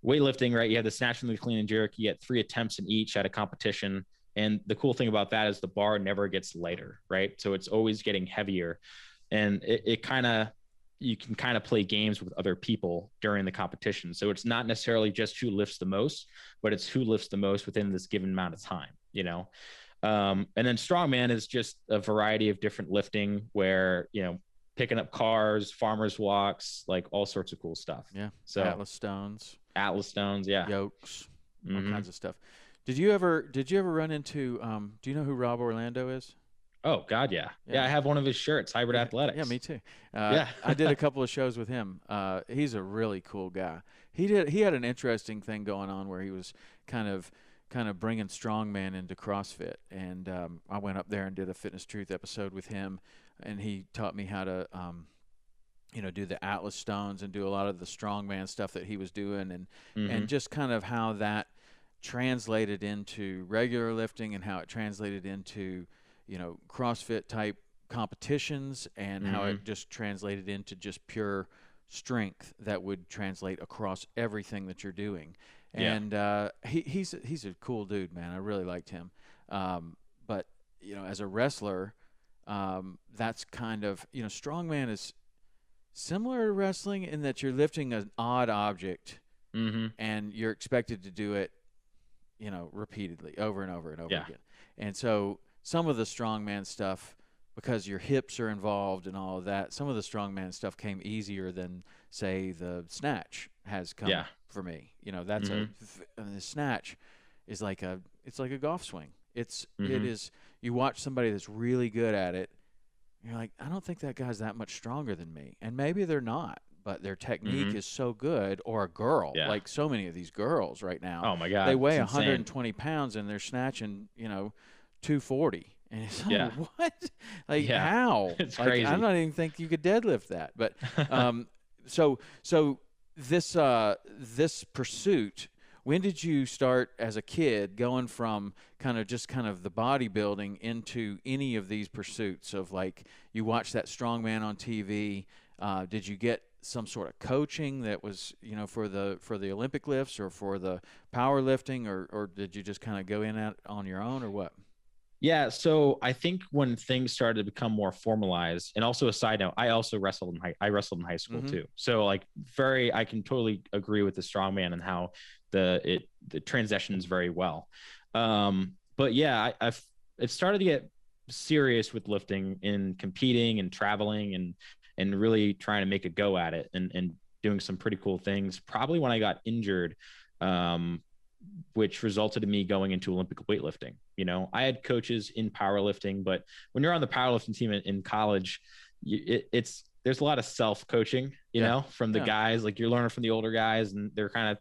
weightlifting, right? You have the snatch and the clean and jerk. You get 3 attempts in each at a competition. And the cool thing about that is the bar never gets lighter, right? So it's always getting heavier. And you can kind of play games with other people during the competition. So it's not necessarily just who lifts the most, but it's who lifts the most within this given amount of time, And then strongman is just a variety of different lifting where, picking up cars, farmers walks, like all sorts of cool stuff. Yeah. So Atlas stones. Yeah. Yokes, all kinds of stuff. Did you ever run into, do you know who Rob Orlando is? Oh God, yeah. I have one of his shirts, Hybrid Athletics. Yeah, me too. Yeah. I did a couple of shows with him. He's a really cool guy. He had an interesting thing going on where he was kind of bringing strongman into CrossFit, and I went up there and did a Fitness Truth episode with him, and he taught me how to do the Atlas stones and do a lot of the strongman stuff that he was doing, and just kind of how that translated into regular lifting and how it translated into CrossFit type competitions, and how it just translated into just pure strength that would translate across everything that you're doing. And he's a cool dude, man. I really liked him. But as a wrestler, that's kind of strongman is similar to wrestling in that you're lifting an odd object, and you're expected to do it repeatedly over and over and over again. And so some of the strongman stuff, because your hips are involved and all of that, some of the strongman stuff came easier than, say, the snatch has come for me. That's the snatch is it's like a golf swing. It is, you watch somebody that's really good at it, you're like, I don't think that guy's that much stronger than me. And maybe they're not, but their technique is so good. Or a girl, like so many of these girls right now. Oh my God. They weigh 120 pounds and they're snatching, 240. And it's like, what? Like, how? It's like, crazy. I don't even think you could deadlift that. But so this pursuit, when did you start as a kid going from kind of the bodybuilding into any of these pursuits of, like, you watch that strongman on TV? Did you get some sort of coaching that was, for the Olympic lifts or for the powerlifting, or did you just kind of go in at on your own, or what? Yeah, so I think when things started to become more formalized, and also a side note, I also wrestled in high school too. So I can totally agree with the strongman and how the transitions very well. But yeah, it started to get serious with lifting and competing and traveling and really trying to make a go at it and doing some pretty cool things. Probably when I got injured, which resulted in me going into Olympic weightlifting. I had coaches in powerlifting, but when you're on the powerlifting team in college, there's a lot of self-coaching, from the guys. Like, you're learning from the older guys, and they're kind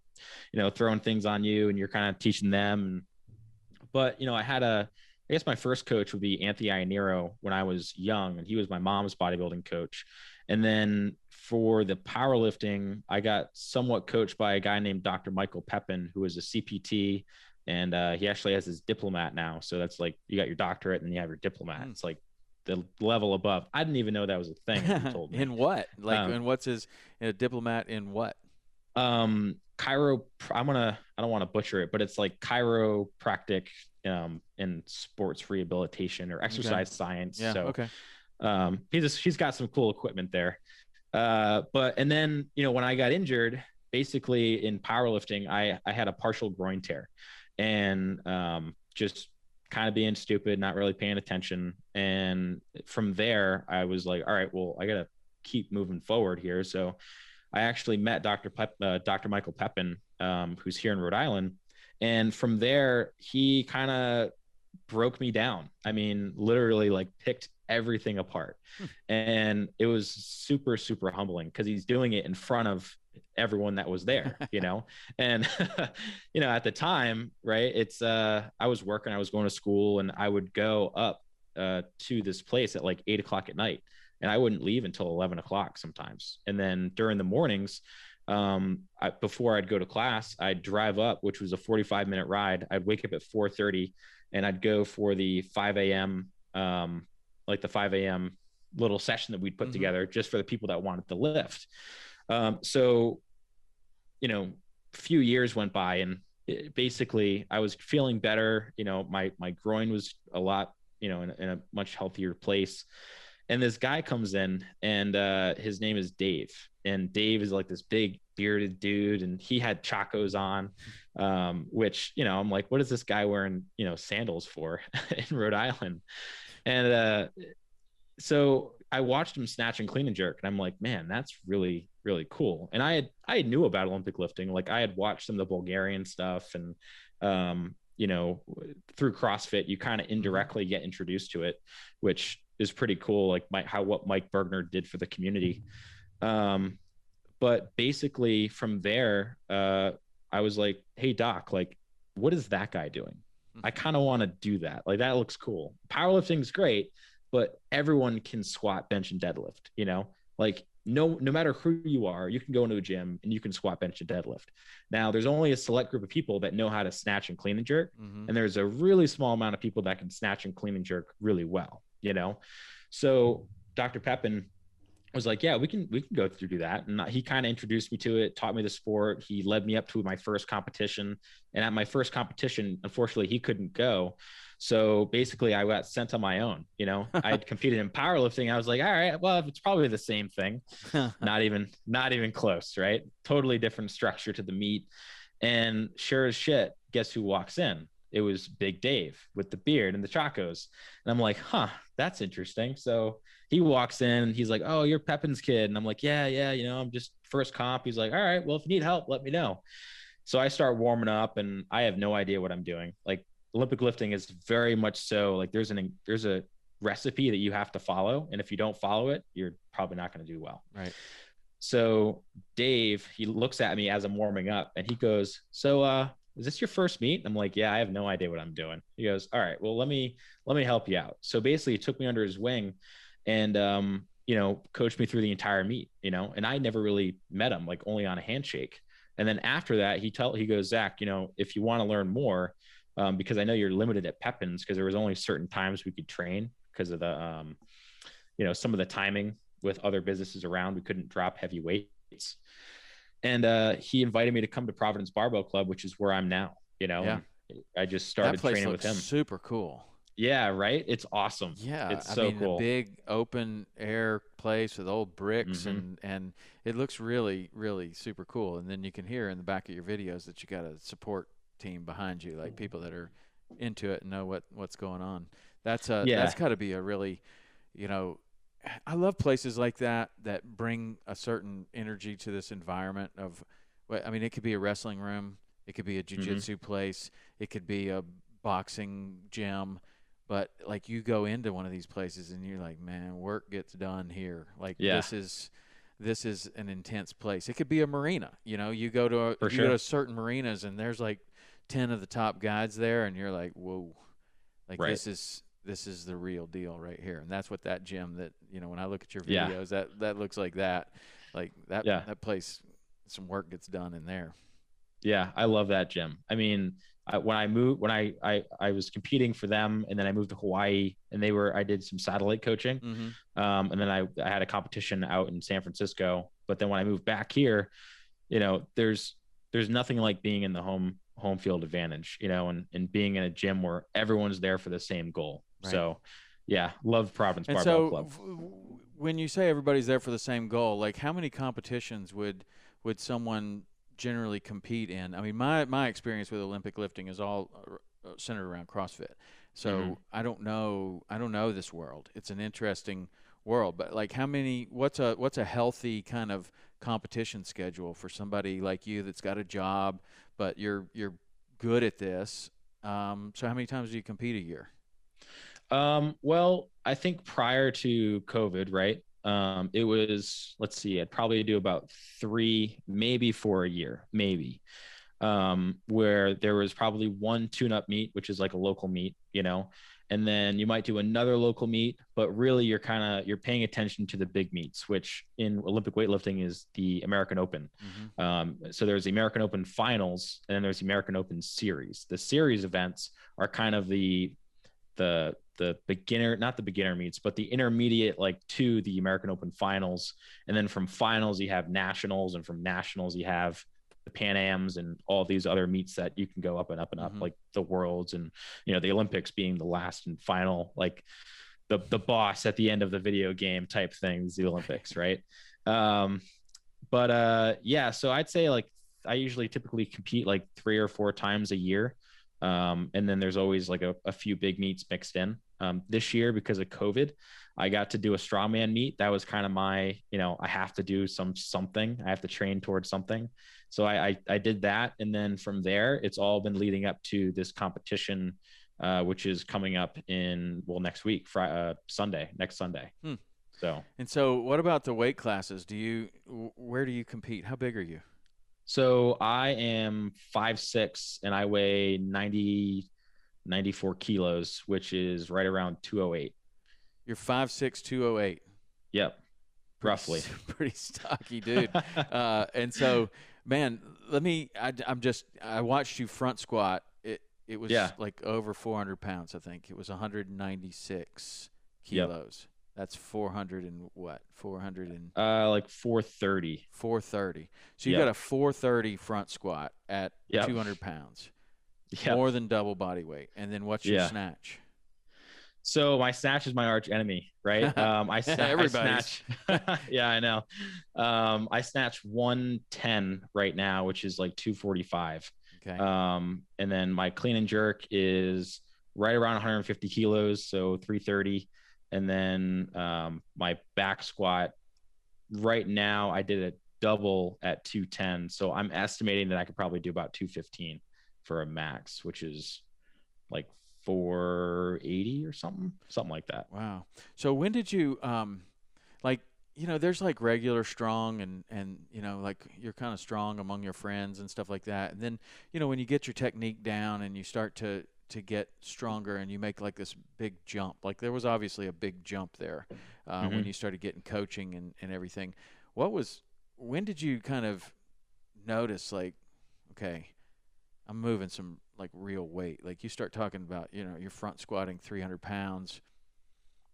of, throwing things on you, and you're kind of teaching them. But I guess my first coach would be Anthony Iannero when I was young, and he was my mom's bodybuilding coach. And then for the powerlifting, I got somewhat coached by a guy named Dr. Michael Pepin, who is a CPT, and he actually has his diplomat now. So that's like, you got your doctorate and you have your diplomat. It's like the level above. I didn't even know that was a thing. He told me. In what? Like, and what's his diplomat in what? I don't want to butcher it, but it's like chiropractic in sports rehabilitation or exercise science. Yeah. So Okay. He's got some cool equipment there. And then, when I got injured, basically in powerlifting, I had a partial groin tear, and just kind of being stupid, not really paying attention. And from there, I was like, all right, well, I got to keep moving forward here. So I actually met Dr. Michael Pepin, who's here in Rhode Island. And from there, he kind of broke me down. I mean, literally, like, picked everything apart. And it was super, super humbling, because he's doing it in front of everyone that was there, and, at the time, right, it's, I was working, I was going to school, and I would go up to this place at like 8:00 at night, and I wouldn't leave until 11 o'clock sometimes. And then during the mornings, before I'd go to class, I'd drive up, which was a 45-minute ride. I'd wake up at 4:30, and I'd go for the 5 a.m. Like the 5 a.m. little session that we'd put together just for the people that wanted to lift. So, a few years went by, and basically I was feeling better. My groin was a lot, in a much healthier place. And this guy comes in, and his name is Dave. And Dave is like this big bearded dude, and he had chacos on, which, I'm like, what is this guy wearing, sandals for in Rhode Island? And so I watched him snatch and clean and jerk, and I'm like, man, that's really, really cool. And I knew about Olympic lifting. Like, I had watched some of the Bulgarian stuff, and through CrossFit, you kind of indirectly get introduced to it, which is pretty cool. Like what Mike Bergner did for the community. But basically from there, I was like, hey doc, like, what is that guy doing? I kind of want to do that. Like, that looks cool. Powerlifting is great, but everyone can squat, bench, and deadlift, like no matter who you are, you can go into a gym and you can squat, bench, and deadlift. Now there's only a select group of people that know how to snatch and clean and jerk. And there's a really small amount of people that can snatch and clean and jerk really well, So Dr. Pepin was like, yeah, we can go through do that. And he kind of introduced me to it, taught me the sport. He led me up to my first competition. And at my first competition, unfortunately, he couldn't go. So basically I got sent on my own. I had competed in powerlifting. I was like, all right, well, it's probably the same thing. Not even close, right? Totally different structure to the meet. And sure as shit, guess who walks in? It was Big Dave with the beard and the chacos. And I'm like, that's interesting. So he walks in and he's like, oh, you're Pepin's kid. And I'm like, yeah, I'm just first comp. He's like, all right, well, if you need help, let me know. So I start warming up and I have no idea what I'm doing. Like, Olympic lifting is very much so like there's a recipe that you have to follow. And if you don't follow it, you're probably not going to do well. Right. So Dave, he looks at me as I'm warming up and he goes, so, is this your first meet? I'm like, yeah, I have no idea what I'm doing. He goes, all right, well, let me help you out. So basically he took me under his wing and, coached me through the entire meet, and I never really met him, like only on a handshake. And then after that, he goes, Zach, if you want to learn more, because I know you're limited at Pepin's because there was only certain times we could train because of the, some of the timing with other businesses around, we couldn't drop heavy weights. And he invited me to come to Providence Barbell Club, which is where I'm now, Yeah. I just started training with him. Super cool. Yeah. Right. It's awesome. Yeah. It's so cool. A big open air place with old bricks and it looks really, really super cool. And then you can hear in the back of your videos that you got a support team behind you, like people that are into it and know what's going on. That's got to be a really, I love places like that bring a certain energy to this environment of, it could be a wrestling room, it could be a jiu-jitsu place, it could be a boxing gym, but like you go into one of these places and you're like, man, work gets done here. Like this is an intense place. It could be a marina, you go to certain marinas and there's like 10 of the top guides there and you're like, whoa, like this is the real deal right here. And that's what that gym that, when I look at your videos, that looks like that place, some work gets done in there. Yeah. I love that gym. I mean, when I was competing for them and then I moved to Hawaii and I did some satellite coaching. And then I had a competition out in San Francisco, but then when I moved back here, there's nothing like being in the home field advantage, and being in a gym where everyone's there for the same goal. Right. So yeah, love Providence Barbell Club. When you say everybody's there for the same goal, like how many competitions would someone generally compete in? I mean, my experience with Olympic lifting is all centered around CrossFit. So I don't know this world. It's an interesting world, but like what's a healthy kind of competition schedule for somebody like you that's got a job, but you're good at this. So how many times do you compete a year? Well, I think prior to COVID, right? It was, let's see, I'd probably do about 3, maybe 4 a year, maybe, where there was probably one tune-up meet, which is like a local meet, and then you might do another local meet, but really you're paying attention to the big meets, which in Olympic weightlifting is the American Open. So there's the American Open finals and then there's the American Open series. The series events are kind of the beginner, not the beginner meets, but the intermediate, like to the American Open finals. And then from finals, you have nationals, and from nationals, you have the Pan Ams and all these other meets that you can go up and up and up, like the Worlds and, the Olympics being the last and final, like the boss at the end of the video game type things, the Olympics. Right. Yeah, so I'd say like, I usually typically compete like 3 or 4 times a year. And then there's always like a few big meets mixed in. This year, because of COVID, I got to do a strongman meet. That was kind of my, I have to do something. I have to train towards something. So I did that. And then from there, it's all been leading up to this competition, which is coming up next week, next Sunday. So what about the weight classes? Where do you compete? How big are you? So I am 5'6" and I weigh 94 kilos, which is right around 208. You're 5'6", 208. Yep. Roughly. Pretty stocky, dude. And so, man, I watched you front squat. It was like over 400 pounds, I think. It was 196 kilos. Yep. That's 400 and what? 400 and like 430. 430. So you got a 430 front squat at 200 pounds. Yep. More than double body weight. And then what's your snatch? So my snatch is my arch enemy, right? I snatch. Yeah, I know. I snatch 110 right now, which is like 245. Okay. And then my clean and jerk is right around 150 kilos, so 330. And then my back squat right now, I did a double at 210. So I'm estimating that I could probably do about 215 for a max, which is like 480 or something like that. Wow. So when did you there's like regular strong and like you're kind of strong among your friends and stuff like that. And then, when you get your technique down and you start to get stronger and you make like this big jump, like there was obviously a big jump there when you started getting coaching and everything. When did you kind of notice like, okay, I'm moving some like real weight? Like you start talking about, you're front squatting 300 pounds.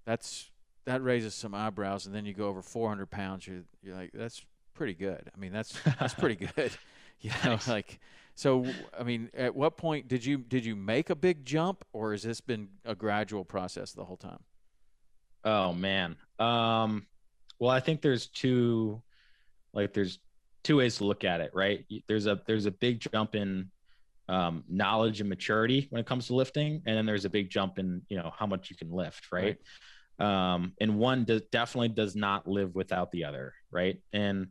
That raises some eyebrows. And then you go over 400 pounds. You're like, that's pretty good. I mean, that's pretty good. Like, so, I mean, at what point did you make a big jump, or has this been a gradual process the whole time? Oh man. Well, I think there's two ways to look at it, right? There's a big jump in knowledge and maturity when it comes to lifting, and then there's a big jump in how much you can lift, right? And one definitely does not live without the other, right? And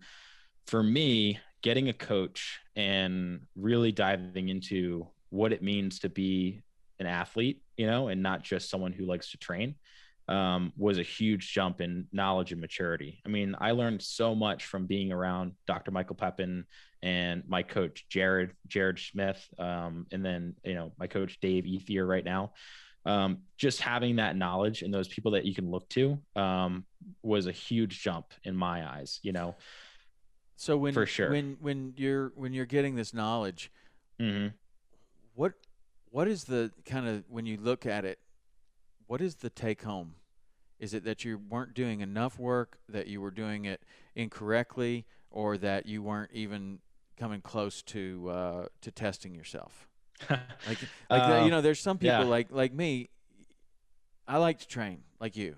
for me, getting a coach and really diving into what it means to be an athlete, and not just someone who likes to train, was a huge jump in knowledge and maturity. I mean, I learned so much from being around Dr. Michael Pepin and my coach, Jared Smith. And then, my coach, Dave Ethier right now. Just having that knowledge and those people that you can look to was a huge jump in my eyes, So for sure. when you're getting this knowledge, what is the kind of, when you look at it, what is the take home? Is it that you weren't doing enough work, that you were doing it incorrectly, or that you weren't even coming close to testing yourself? There's some people like me. I like to train like you,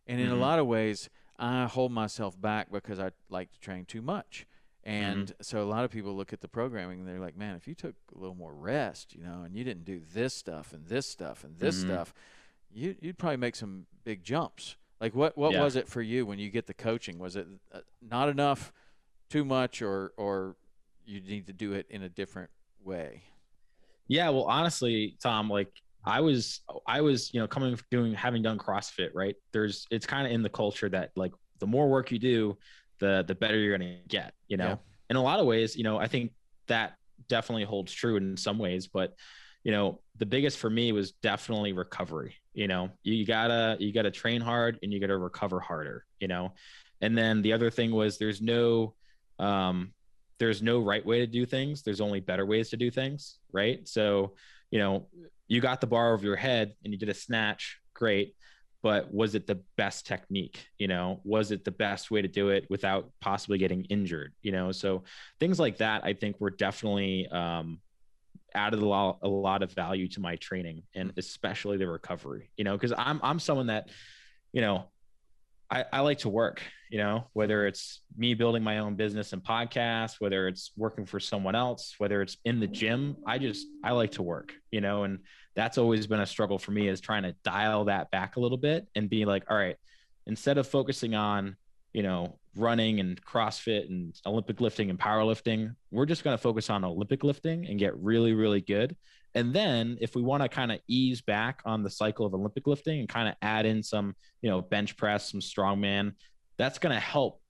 and in a lot of ways, I hold myself back because I like to train too much. And so a lot of people look at the programming and they're like, man, if you took a little more rest, and you didn't do this stuff and this stuff and this stuff, you'd probably make some big jumps. Like what was it for you when you get the coaching? Was it not enough, too much, or you need to do it in a different way? Yeah, well, honestly, Tom, like I was, having done CrossFit, right? It's kind of in the culture that like the more work you do, the better you're going to get, in a lot of ways, I think that definitely holds true in some ways, but the biggest for me was definitely recovery. You gotta train hard and you gotta recover harder, and then the other thing was there's no right way to do things. There's only better ways to do things. Right. So, you got the bar over your head and you did a snatch. Great. But was it the best technique? Was it the best way to do it without possibly getting injured? So things like that, I think were definitely, added a lot of value to my training, and especially the recovery, because I'm someone that, I like to work, whether it's me building my own business and podcast, whether it's working for someone else, whether it's in the gym, I like to work, and that's always been a struggle for me, is trying to dial that back a little bit and be like, all right, instead of focusing on, running and CrossFit and Olympic lifting and powerlifting, we're just going to focus on Olympic lifting and get really, really good. And then if we want to kind of ease back on the cycle of Olympic lifting and kind of add in some, bench press, some strongman, that's going to help,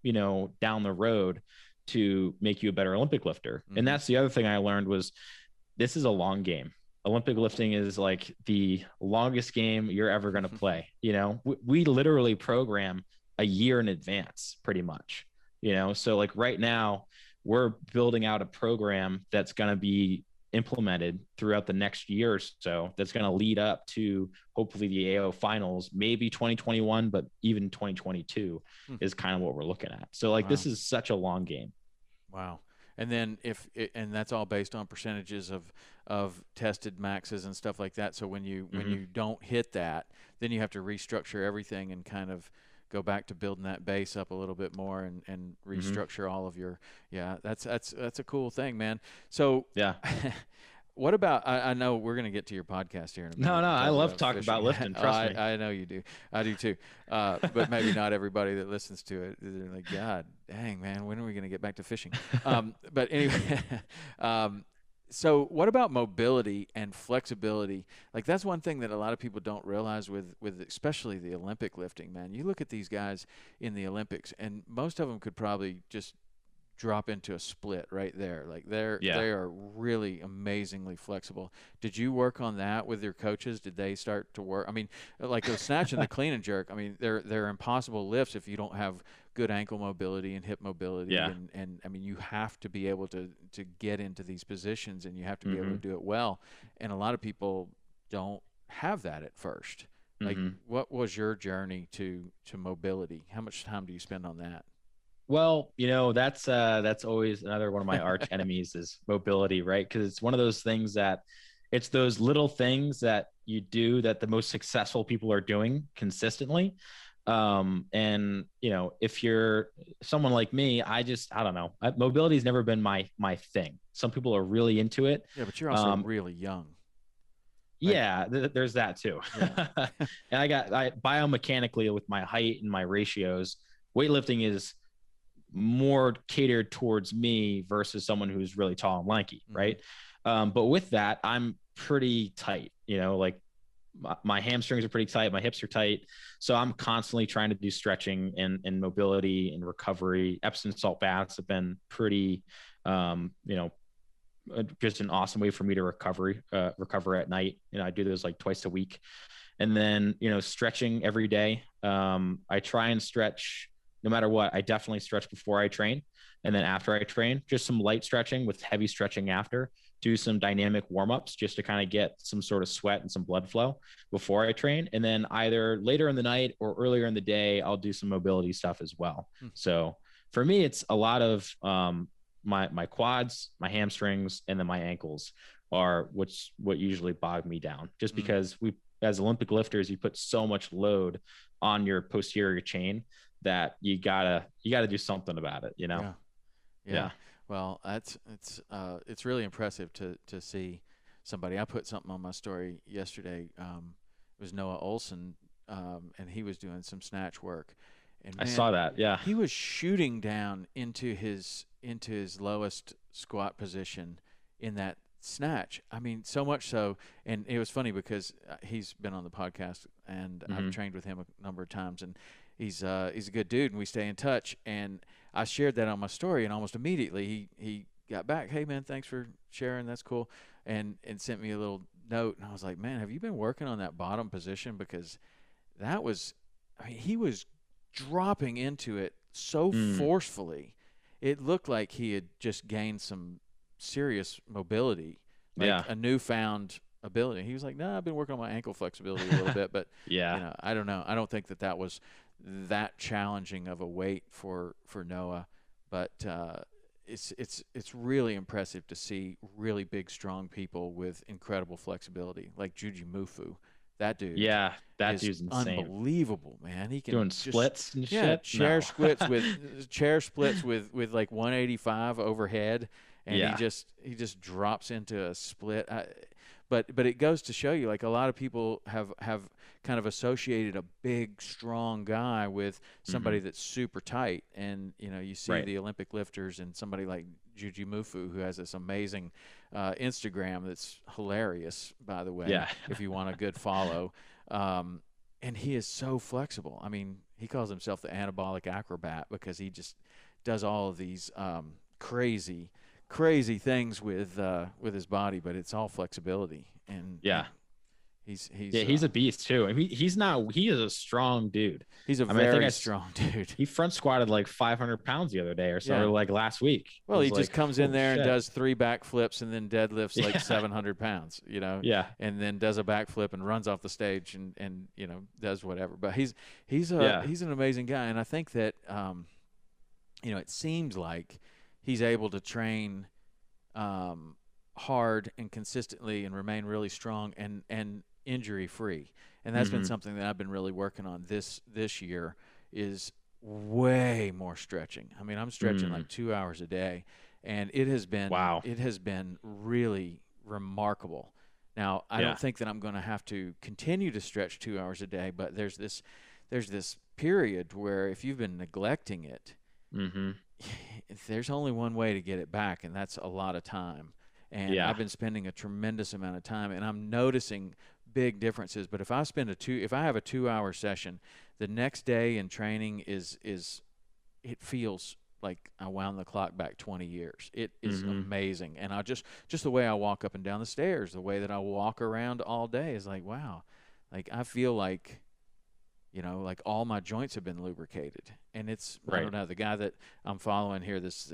down the road to make you a better Olympic lifter. Mm-hmm. And that's the other thing I learned was this is a long game. Olympic lifting is like the longest game you're ever going to play. We literally program a year in advance pretty much, so like right now we're building out a program that's going to be implemented throughout the next year or so, that's going to lead up to hopefully the AO finals, maybe 2021, but even 2022 is kind of what we're looking at. So like, This is such a long game. Wow. And then and that's all based on percentages of tested maxes and stuff like that. So when you don't hit that, then you have to restructure everything and kind of go back to building that base up a little bit more and restructure all of your, that's a cool thing, man. So yeah. What about, I know we're going to get to your podcast here in a minute. No, I love talking about lifting. Trust me. I know you do. I do too. But maybe not everybody that listens to it. They're like, God dang, man, when are we going to get back to fishing? But anyway, so what about mobility and flexibility? Like, that's one thing that a lot of people don't realize with especially the Olympic lifting, man. You look at these guys in the Olympics, and most of them could probably just drop into a split right there. Like they are really amazingly flexible. Did you work on that with your coaches? Did they start to work? I mean, like the snatch and the clean and jerk, I mean, they're impossible lifts if you don't have good ankle mobility and hip mobility. Yeah. And I mean, you have to be able to get into these positions, and you have to be able to do it well. And a lot of people don't have that at first. Like, what was your journey to mobility? How much time do you spend on that? Well, that's always another one of my arch enemies is mobility, right? Because it's one of those things that it's those little things that you do that the most successful people are doing consistently. And if you're someone like me, I don't know. Mobility's never been my thing. Some people are really into it. Yeah, but you're also really young. Yeah, there's that too. Yeah. And I biomechanically, with my height and my ratios, weightlifting is more catered towards me versus someone who's really tall and lanky, right? But with that, I'm pretty tight, like my hamstrings are pretty tight, my hips are tight. So I'm constantly trying to do stretching and mobility and recovery. Epsom salt baths have been pretty, just an awesome way for me to recover at night. I do those like twice a week. And then, stretching every day. I try and stretch no matter what. I definitely stretch before I train. And then after I train, just some light stretching with heavy stretching after. Do some dynamic warm-ups just to kind of get some sort of sweat and some blood flow before I train. And then either later in the night or earlier in the day, I'll do some mobility stuff as well. So for me, it's a lot of my quads, my hamstrings, and then my ankles are what usually bog me down, just because we, as Olympic lifters, you put so much load on your posterior chain that you gotta do something about it, Yeah. Well, it's really impressive to see somebody. I put something on my story yesterday. It was Noah Olson, and he was doing some snatch work. And man, I saw that. Yeah, he was shooting down into his lowest squat position in that snatch. I mean, so much so, and it was funny because he's been on the podcast, and I've trained with him a number of times, and he's a good dude, and we stay in touch. And I shared that on my story, and almost immediately he got back, "Hey man, thanks for sharing, that's cool," and sent me a little note. And I was like, "Man, have you been working on that bottom position?" Because that was, I mean, he was dropping into it so forcefully, it looked like he had just gained some serious mobility, like a newfound ability. He was like, "No, I've been working on my ankle flexibility a little bit," but I don't know. I don't think that was that challenging of a weight for Noah, but it's really impressive to see really big, strong people with incredible flexibility, like Juji Mufu. That dude. Yeah, that is dude's insane. Unbelievable, man. He can doing just, splits and yeah, shit. chair No. splits with like 185 overhead, and Yeah. he just drops into a split. But it goes to show you, like, a lot of people have kind of associated a big, strong guy with somebody that's super tight, and you see the Olympic lifters and somebody like Juji Mufu, who has this amazing Instagram that's hilarious, by the way. Yeah. If you want a good follow. And he is so flexible. I mean, he calls himself the anabolic acrobat because he just does all of these crazy things with his body, but it's all flexibility. And he's a beast too. I mean, he is a strong dude. He's a very strong dude. He front squatted like 500 pounds the other day or so, or like last week. Well, he just comes in there and does 3 backflips and then deadlifts like 700 pounds, Yeah. and then does a backflip and runs off the stage and does whatever. But he's an amazing guy, and I think that it seems like he's able to train hard and consistently and remain really strong and injury free. And that's been something that I've been really working on this year, is way more stretching. I mean, I'm stretching like 2 hours a day, and it has been really remarkable. Now, I don't think that I'm going to have to continue to stretch 2 hours a day, but there's this period where if you've been neglecting it, there's only one way to get it back, and that's a lot of time. And I've been spending a tremendous amount of time, and I'm noticing big differences. But if I have a 2 hour session, the next day in training it feels like I wound the clock back 20 years. It is amazing. And I just the way I walk up and down the stairs, the way that I walk around all day is like, wow, like I feel like, like all my joints have been lubricated. And it's, I don't know, the guy that I'm following here, this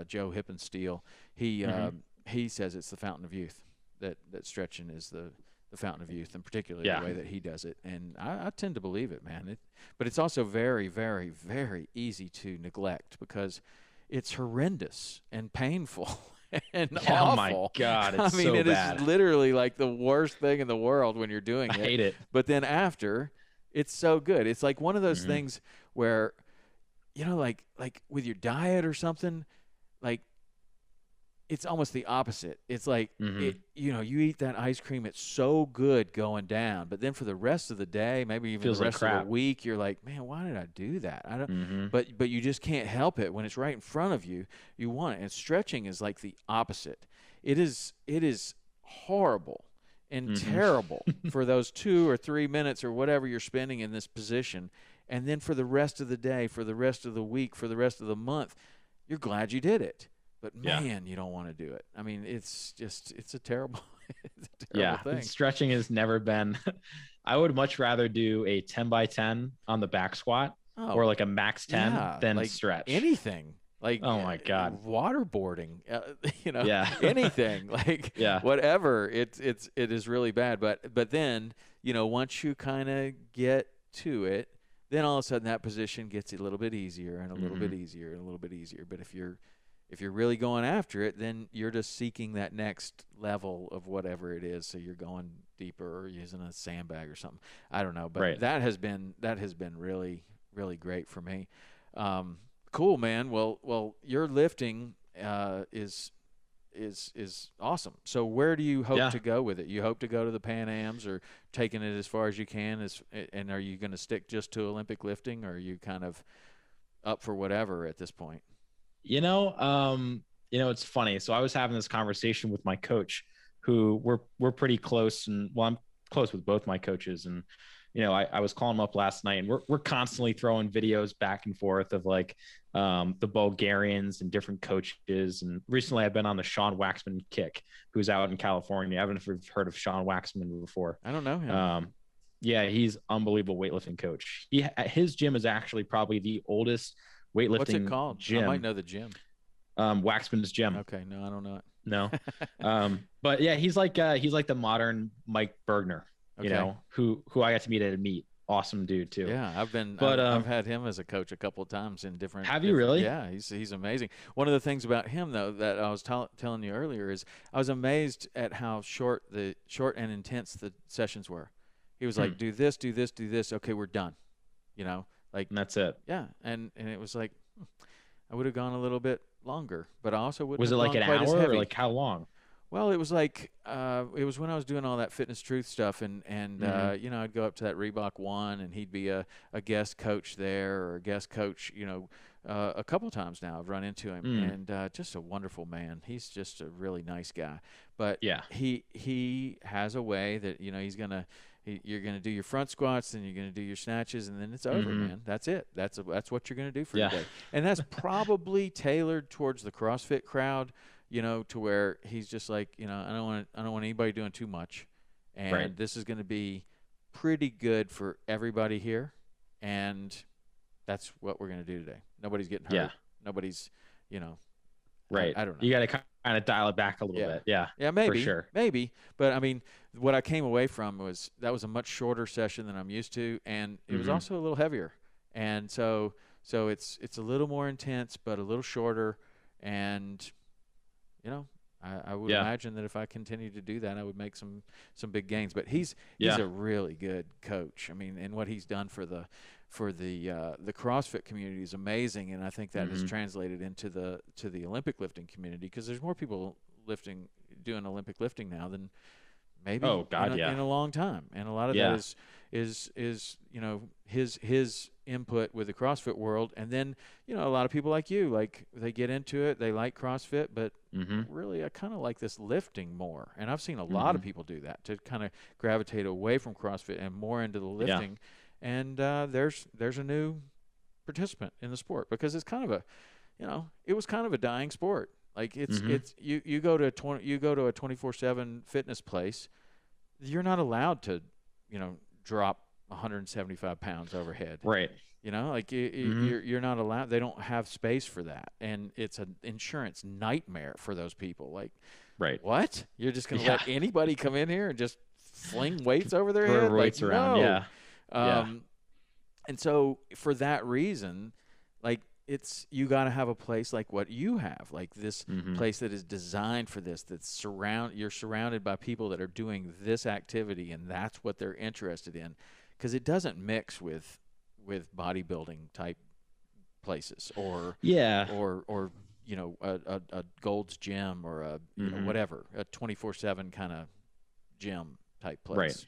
Joe Hippensteel, he says it's the fountain of youth, that stretching is the fountain of youth, and particularly the way that he does it. And I tend to believe it, man. But it's also very, very, very easy to neglect because it's horrendous and painful and awful. Oh my God, it's so it bad. is literally like the worst thing in the world when you're doing it. I hate it. But then after, it's so good. It's like one of those things where, like with your diet or something, like, it's almost the opposite. It's like, you eat that ice cream, it's so good going down, but then for the rest of the day, maybe even the rest of the week, you're like, man, why did I do that? I don't. But you just can't help it when it's right in front of you. You want it. And stretching is like the opposite. It is horrible and terrible for those 2 or 3 minutes or whatever you're spending in this position, and then for the rest of the day, for the rest of the week, for the rest of the month, you're glad you did it. But man, you don't want to do it. I mean, it's a terrible, thing. Stretching has never been. I would much rather do a 10 by 10 on the back squat or like a max 10 than like stretch anything. Like, oh my God, waterboarding, anything, like whatever. It is really bad. But then, once you kind of get to it, then all of a sudden that position gets a little bit easier and a little bit easier and a little bit easier. But if you're really going after it, then you're just seeking that next level of whatever it is. So you're going deeper or using a sandbag or something. I don't know, but that has been really, really great for me. Cool, man. Well, your lifting is awesome. So where do you hope to go with it? You hope to go to the Pan Ams, or taking it as far as you can? And are you going to stick just to Olympic lifting, or are you kind of up for whatever at this point? It's funny. So I was having this conversation with my coach, who we're pretty close, and I'm close with both my coaches. And, I was calling him up last night, and we're constantly throwing videos back and forth of like, the Bulgarians and different coaches. And recently I've been on the Sean Waxman kick, who's out in California. I don't know if you've heard of Sean Waxman before. I don't know him. He's unbelievable weightlifting coach. His gym is actually probably the oldest weightlifting What's it called? Gym. I might know the gym. Waxman's Gym. Okay, no, I don't know it. No. But yeah, he's like the modern Mike Bergner, who I got to meet at a meet. Awesome dude too. Yeah, I've had him as a coach a couple of times in different. Have you really? Yeah, he's amazing. One of the things about him though that I was telling you earlier is I was amazed at how short and intense the sessions were. He was like, do this, do this, do this. Okay, we're done. You know, like, And that's it. yeah. And it was like, I would have gone a little bit longer, but I also wouldn't Was it have like gone an quite as hour heavy. or like how long? Well, it was like it was when I was doing all that Fitness Truth stuff, and you know, I'd go up to that Reebok One, and he'd be a guest coach there, or a guest coach, you know, a couple times now I've run into him, and just a wonderful man. He's just a really nice guy. But Yeah. he has a way that, you know, you're gonna do your front squats, then you're gonna do your snatches, and then it's over, man. That's it. That's what you're gonna do for today. And that's probably tailored towards the CrossFit crowd, you know, to where he's just like, you know, I don't want anybody doing too much, and this is gonna be pretty good for everybody here, and that's what we're gonna do today. Nobody's getting hurt. Yeah. Nobody's, you know. Right. I don't know. You got to kind of dial it back a little bit. Yeah. Yeah, maybe. For sure. Maybe. But, I mean, what I came away from was that was a much shorter session than I'm used to, and it was also a little heavier. And so it's a little more intense, but a little shorter. And, you know, I would imagine that if I continued to do that, I would make some big gains. But he's a really good coach. I mean, and what he's done for the CrossFit community is amazing, and I think that has translated into the Olympic lifting community, because there's more people doing Olympic lifting now than maybe in a long time, and a lot of that is you know, his input with the CrossFit world, and then, you know, a lot of people like you, like, they get into it, they like CrossFit, but really I kind of like this lifting more, and I've seen a lot of people do that, to kind of gravitate away from CrossFit and more into the lifting. And there's a new participant in the sport, because it's kind of a, you know, it was kind of a dying sport. Like, it's you go to a 24/7 fitness place, you're not allowed to, you know, drop 175 pounds overhead. Right. You know, like you're not allowed. They don't have space for that, and it's an insurance nightmare for those people. Like, what? You're just going to let anybody come in here and just fling weights over their head? Weights around. No. And so for that reason, like, you got to have a place like what you have, like this place that is designed for this, you're surrounded by people that are doing this activity, and that's what they're interested in, because it doesn't mix with bodybuilding type places, or you know, a Gold's Gym, or a you know, whatever, a 24/7 kind of gym type place.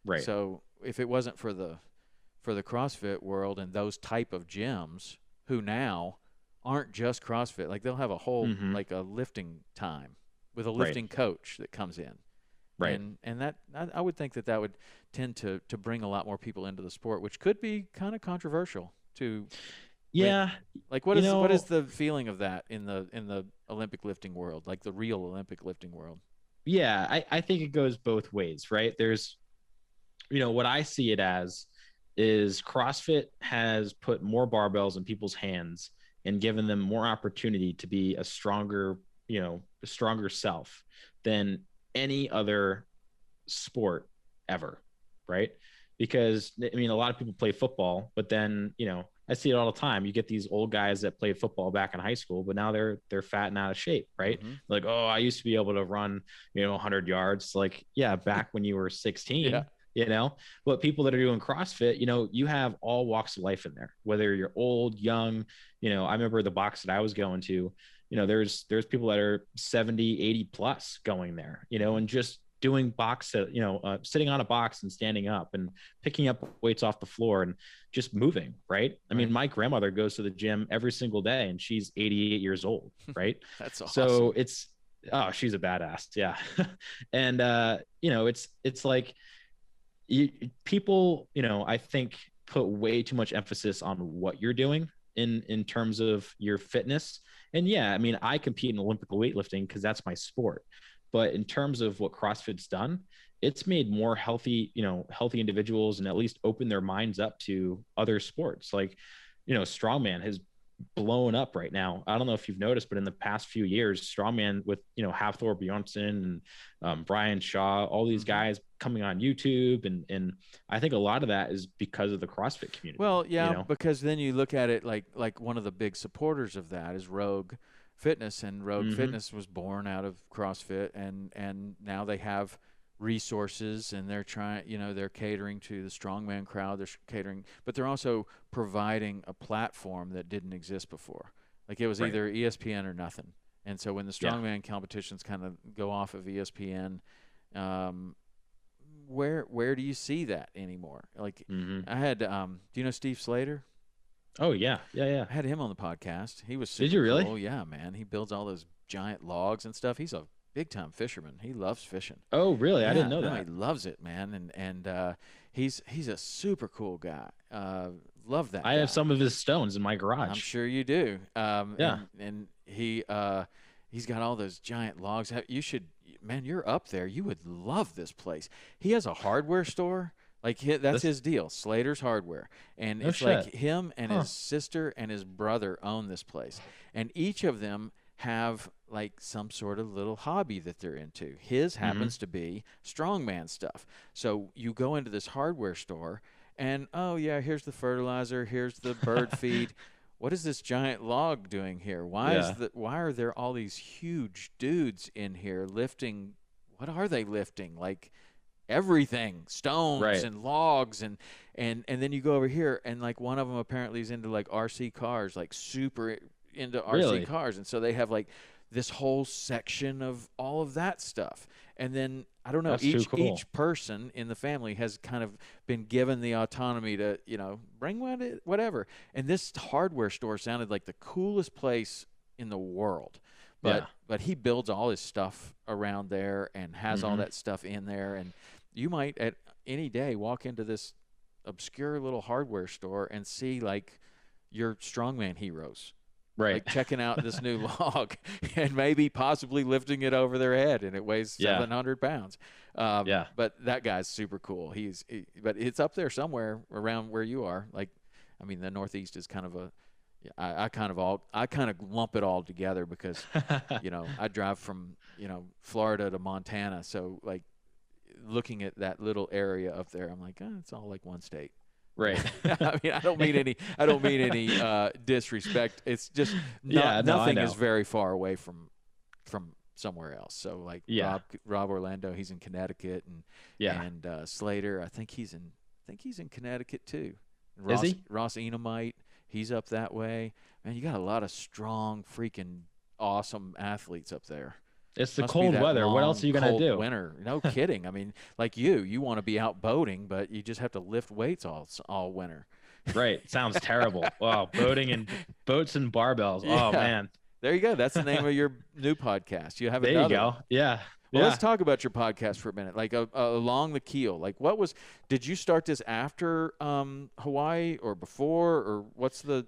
Right. So if it wasn't for the CrossFit world and those type of gyms, who now aren't just CrossFit, like, they'll have a whole like a lifting time with a lifting coach that comes in. And that, I would think that would tend to bring a lot more people into the sport, which could be kind of controversial to. Yeah. Like, what is the feeling of that in the Olympic lifting world, like the real Olympic lifting world? Yeah, I think it goes both ways, right? There's, you know, what I see it as is CrossFit has put more barbells in people's hands and given them more opportunity to be a stronger self than any other sport ever, right? Because, I mean, a lot of people play football, but then, you know, I see it all the time. You get these old guys that played football back in high school, but now they're fat and out of shape, right? Like, oh, I used to be able to run, you know, 100 yards. Like, yeah, back when you were 16, you know. But people that are doing CrossFit, you know, you have all walks of life in there, whether you're old, young. You know, I remember the box that I was going to, you know, there's people that are 70, 80 plus going there, you know, and just doing sitting on a box and standing up and picking up weights off the floor and just moving, right? I mean, my grandmother goes to the gym every single day and she's 88 years old, right? That's awesome. So she's a badass. Yeah. And, you know, it's like people, you know, I think put way too much emphasis on what you're doing in terms of your fitness. And yeah, I mean, I compete in Olympic weightlifting because that's my sport. But in terms of what CrossFit's done, it's made more healthy individuals and at least open their minds up to other sports. Like, you know, strongman has blown up right now. I don't know if you've noticed, but in the past few years, strongman with, you know, Hafthor Bjornsson and Brian Shaw, all these guys coming on YouTube. And I think a lot of that is because of the CrossFit community. Well, yeah, you know? Because then you look at it like one of the big supporters of that is Rogue Fitness, and Rogue Fitness was born out of CrossFit, and now they have resources, and they're trying, they're catering to the strongman crowd. They're catering, but they're also providing a platform that didn't exist before. Like it was Right. either ESPN or nothing. And so when the Yeah. strongman competitions kind of go off of ESPN, where do you see that anymore? Like I had, do you know Steve Slater? Oh yeah. Yeah. I had him on the podcast. He was super Did you really? cool. Yeah, man. He builds all those giant logs and stuff. He's a big time fisherman. He loves fishing. Oh really? Yeah, I didn't know no, that. he loves it, man. And he's a super cool guy. Love that I guy. have some of his stones in my garage. I'm sure you do. Yeah. And he's got all those giant logs. You should, man, you're up there. You would love this place. He has a hardware store. Like that's his deal, Slater's Hardware. And No it's shit. like him and his sister and his brother own this place. And each of them have like some sort of little hobby that they're into. His happens to be strongman stuff. So you go into this hardware store and, oh yeah, here's the fertilizer, here's the bird feed. What is this giant log doing here? Why are there all these huge dudes in here lifting? What are they lifting? Like everything, stones and logs, and then you go over here and like one of them apparently is into like RC cars, like super into RC cars, and so they have like this whole section of all of that stuff. And then I don't know, each person in the family has kind of been given the autonomy to bring whatever. And this hardware store sounded like the coolest place in the world. But he builds all his stuff around there and has all that stuff in there. And you might at any day walk into this obscure little hardware store and see like your strongman heroes. Right. Like checking out this new log and maybe possibly lifting it over their head, and it weighs 700 pounds. But that guy's super cool. But it's up there somewhere around where you are. Like, I mean, the Northeast is kind of I kind of lump it all together because, I drive from, Florida to Montana. So like looking at that little area up there, I'm like, it's all like one state. Right. I mean, I don't mean any disrespect. It's just nothing is very far away from somewhere else. So like Rob Orlando, he's in Connecticut, and Slater, I think he's in Connecticut too. Is he? Ross Enomite, he's up that way. Man, you got a lot of strong, freaking awesome athletes up there. It's the cold weather. What else are you going to do? Winter. No kidding. I mean, like you want to be out boating, but you just have to lift weights all winter. Right. Sounds terrible. Wow. Boats and barbells. Yeah. Oh, man. There you go. That's the name of your new podcast. You have there another. There you go. Yeah. Well, let's talk about your podcast for a minute. Like Along the Keel. Like did you start this after Hawaii or before, or what's the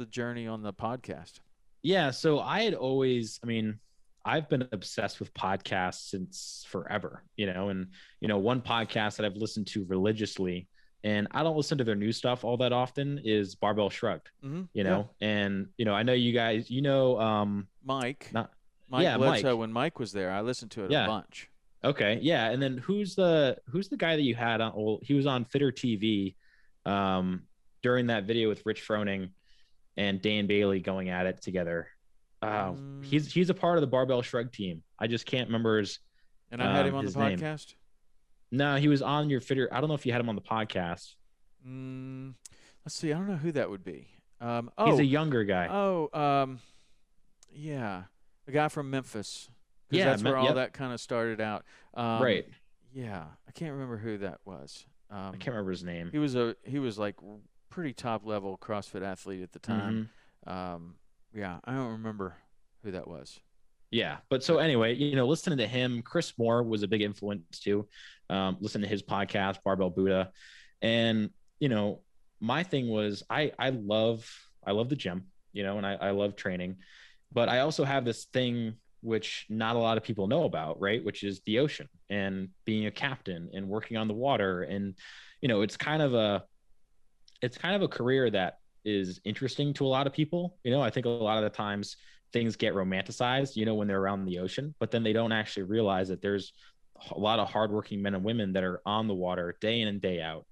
journey on the podcast? Yeah. So I've been obsessed with podcasts since forever, and, one podcast that I've listened to religiously, and I don't listen to their new stuff all that often, is Barbell Shrugged, and, I know you guys, Mike Bledsoe, when Mike was there, I listened to it a bunch. Okay. Yeah. And then who's the guy that you had on, well, he was on Fitter TV during that video with Rich Froning and Dan Bailey going at it together. He's a part of the Barbell Shrug team. I just can't remember his. And I had him on the podcast. Name. No, he was on your Fitter. I don't know if you had him on the podcast. Let's see. I don't know who that would be. He's a younger guy. Yeah, a guy from Memphis. Yeah, that's where all that kind of started out. Right. Yeah, I can't remember who that was. I can't remember his name. He was like pretty top level CrossFit athlete at the time. Yeah, I don't remember who that was. Yeah, but so anyway, listening to him, Chris Moore was a big influence too. Listening to his podcast, Barbell Buddha, and my thing was I love the gym, and I love training, but I also have this thing which not a lot of people know about, right? Which is the ocean and being a captain and working on the water, and it's kind of a career that is interesting to a lot of people. I think a lot of the times things get romanticized, when they're around the ocean, but then they don't actually realize that there's a lot of hardworking men and women that are on the water day in and day out,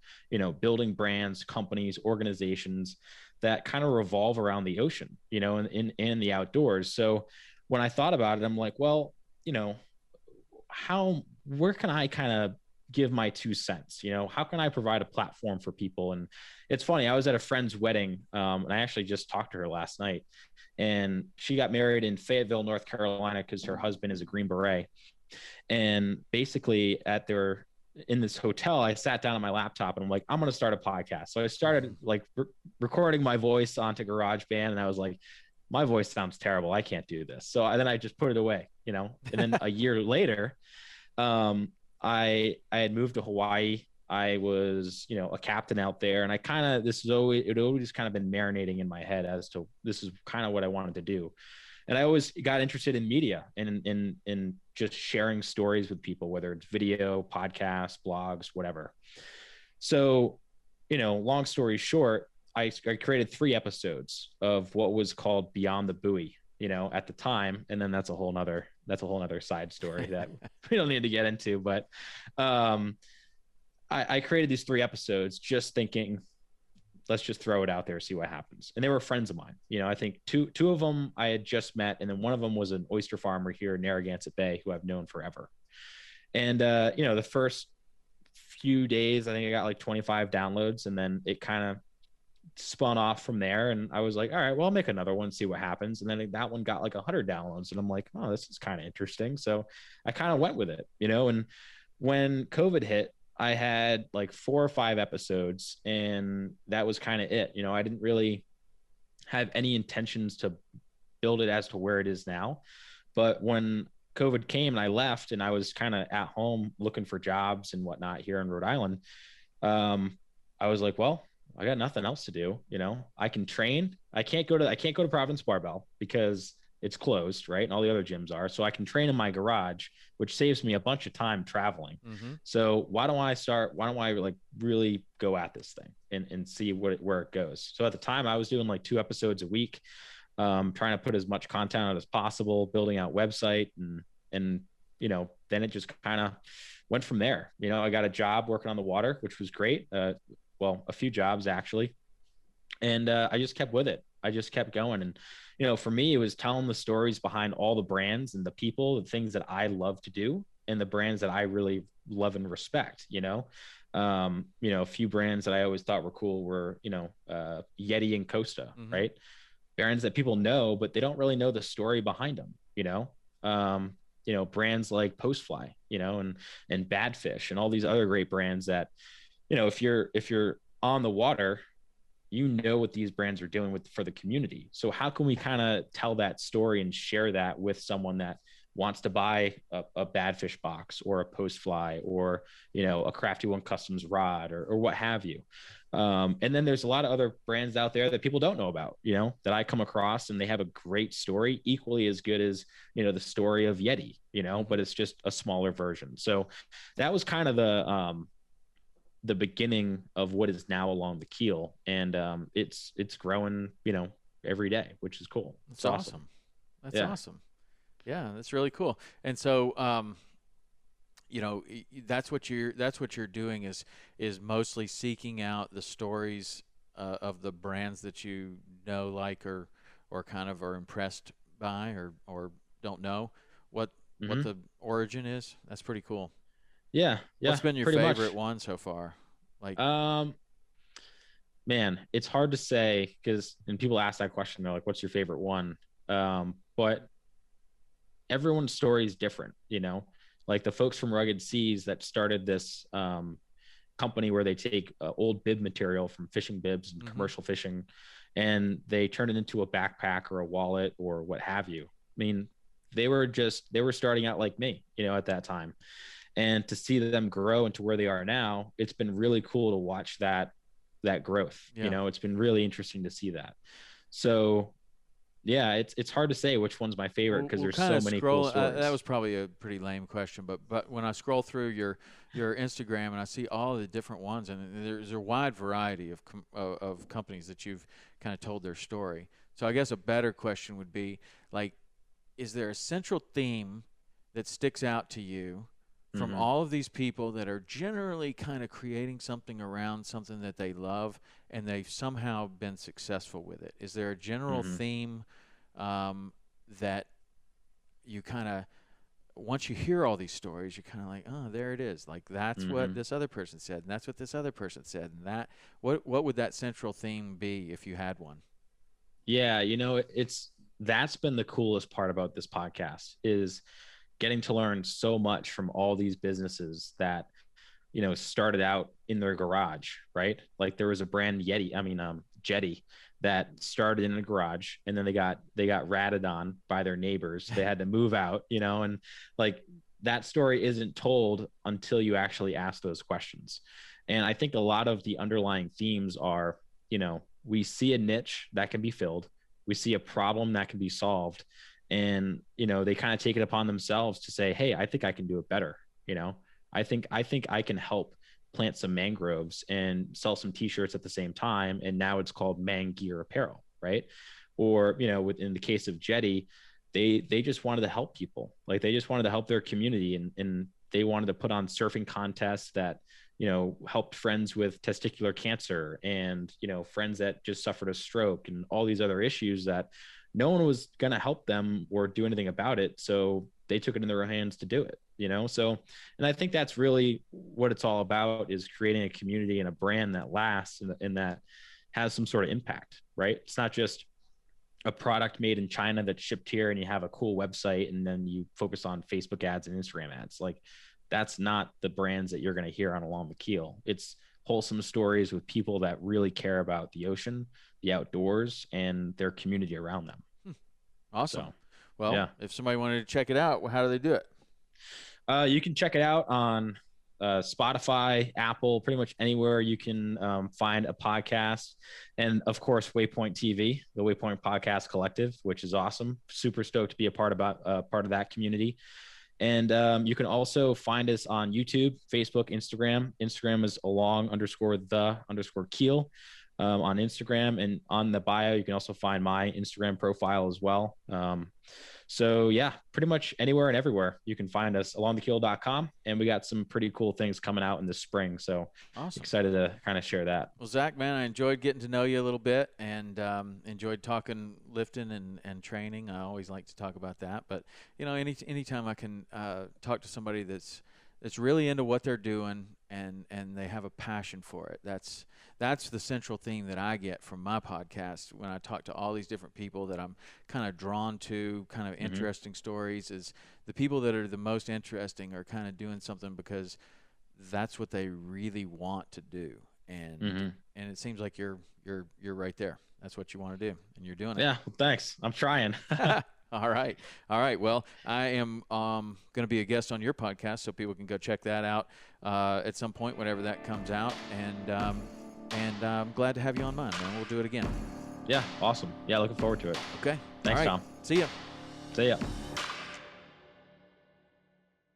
building brands, companies, organizations that kind of revolve around the ocean, and in the outdoors. So when I thought about it, I'm like, well, where can I kind of give my 2 cents. How can I provide a platform for people? And it's funny, I was at a friend's wedding, and I actually just talked to her last night, and she got married in Fayetteville, North Carolina, because her husband is a Green Beret. And basically in this hotel, I sat down on my laptop and I'm like, I'm going to start a podcast. So I started like recording my voice onto GarageBand, and I was like, my voice sounds terrible. I can't do this. So then I just put it away, and then a year later, I had moved to Hawaii. I was, a captain out there, and it always kind of been marinating in my head as to this is kind of what I wanted to do. And I always got interested in media and in just sharing stories with people, whether it's video, podcasts, blogs, whatever. So, long story short, I created 3 episodes of what was called Beyond the Buoy, at the time. And then that's a whole nother side story that we don't need to get into. But I created these 3 episodes just thinking, let's just throw it out there, see what happens. And they were friends of mine. I think two of them I had just met, and then one of them was an oyster farmer here in Narragansett Bay who I've known forever. And the first few days, I think I got like 25 downloads, and then it kind of spun off from there. And I was like, all right, well, I'll make another one, see what happens. And then that one got like 100 downloads, and I'm like, oh, this is kind of interesting. So I kind of went with it, and when COVID hit, I had like 4 or 5 episodes, and that was kind of it. I didn't really have any intentions to build it as to where it is now. But when COVID came and I left, and I was kind of at home looking for jobs and whatnot here in Rhode Island, I was like, well, I got nothing else to do. I can train. I can't go to Providence Barbell because it's closed, right? And all the other gyms are. So I can train in my garage, which saves me a bunch of time traveling. Mm-hmm. So why don't I like really go at this thing and see where it goes? So at the time I was doing like 2 episodes a week, trying to put as much content out as possible, building out website, and then it just kind of went from there. I got a job working on the water, which was great. Well, a few jobs actually. And I just kept with it. I just kept going. And, for me, it was telling the stories behind all the brands and the people, the things that I love to do, and the brands that I really love and respect. A few brands that I always thought were cool were, Yeti and Costa, mm-hmm. right? Brands that people know, but they don't really know the story behind them, brands like Postfly, and Badfish and all these other great brands that, if you're on the water, what these brands are doing for the community. So how can we kind of tell that story and share that with someone that wants to buy a Badfish box or a Postfly or, a Crafty One Customs rod or what have you. And then there's a lot of other brands out there that people don't know about, that I come across, and they have a great story, equally as good as, the story of Yeti, but it's just a smaller version. So that was kind of the beginning of what is now Along the Keel. And it's growing, every day, which is cool. It's awesome. That's awesome. Yeah, that's really cool. And so, that's what you're doing is mostly seeking out the stories of the brands that like, or kind of are impressed by, or don't know what the origin is. That's pretty cool. Yeah. What's been your favorite one so far? Like, man, it's hard to say and people ask that question, they're like, what's your favorite one? But everyone's story is different, like the folks from Rugged Seas that started this company where they take old bib material from fishing bibs and mm-hmm. commercial fishing, and they turn it into a backpack or a wallet or what have you. I mean, they were starting out like me, at that time. And to see them grow into where they are now, it's been really cool to watch that growth. Yeah. It's been really interesting to see that. So yeah, it's hard to say which one's my favorite because there's so many cool stories. That was probably a pretty lame question, but when I scroll through your Instagram and I see all the different ones, and there's a wide variety of companies that you've kind of told their story. So I guess a better question would be, like, is there a central theme that sticks out to you from mm-hmm. all of these people that are generally kind of creating something around something that they love, and they've somehow been successful with it? Is there a general mm-hmm. theme that you kind of once you hear all these stories, you're kind of like, oh, there it is. Like, that's what this other person said, and that's what this other person said, and that what would that central theme be if you had one? Yeah, that's been the coolest part about this podcast, is getting to learn so much from all these businesses that, started out in their garage, right? Like there was a brand Jetty, that started in a garage, and then they got ratted on by their neighbors. They had to move out, and like that story isn't told until you actually ask those questions. And I think a lot of the underlying themes are, we see a niche that can be filled. We see a problem that can be solved. And, they kind of take it upon themselves to say, hey, I think I can do it better. I think I can help plant some mangroves and sell some t-shirts at the same time. And now it's called Man Gear Apparel, right? Or, within the case of Jetty, they just wanted to help people. Like they just wanted to help their community, and they wanted to put on surfing contests that, helped friends with testicular cancer and, friends that just suffered a stroke and all these other issues that no one was going to help them or do anything about it. So they took it in their hands to do it, So, and I think that's really what it's all about, is creating a community and a brand that lasts and that has some sort of impact, right? It's not just a product made in China that's shipped here and you have a cool website and then you focus on Facebook ads and Instagram ads. Like that's not the brands that you're going to hear on Along the Keel. It's wholesome stories with people that really care about the ocean, the outdoors, and their community around them. Awesome. So, well, yeah. If somebody wanted to check it out, how do they do it? You can check it out on Spotify, Apple, pretty much anywhere you can find a podcast. And of course, Waypoint TV, the Waypoint Podcast Collective, which is awesome. Super stoked to be a part of that community. And you can also find us on YouTube, Facebook, Instagram. Instagram is along_the_keel on Instagram. And on the bio, you can also find my Instagram profile as well. So yeah, pretty much anywhere and everywhere you can find us, alongthekeel.com. And we got some pretty cool things coming out in the spring. So awesome. Excited to kind of share that. Well, Zach, man, I enjoyed getting to know you a little bit, and enjoyed talking lifting and training. I always like to talk about that, but anytime I can talk to somebody that's really into what they're doing and they have a passion for it. That's the central theme that I get from my podcast when I talk to all these different people that I'm kind of drawn to, kind of interesting stories. Is the people that are the most interesting are kind of doing something because that's what they really want to do. And it seems like you're right there. That's what you want to do, and you're doing it. Yeah, well, thanks. I'm trying. All right. Well, I am going to be a guest on your podcast, so people can go check that out at some point whenever that comes out. And I'm glad to have you on mine, man. We'll do it again. Yeah, awesome. Yeah, looking forward to it. Okay. Thanks, Tom. See ya. See ya.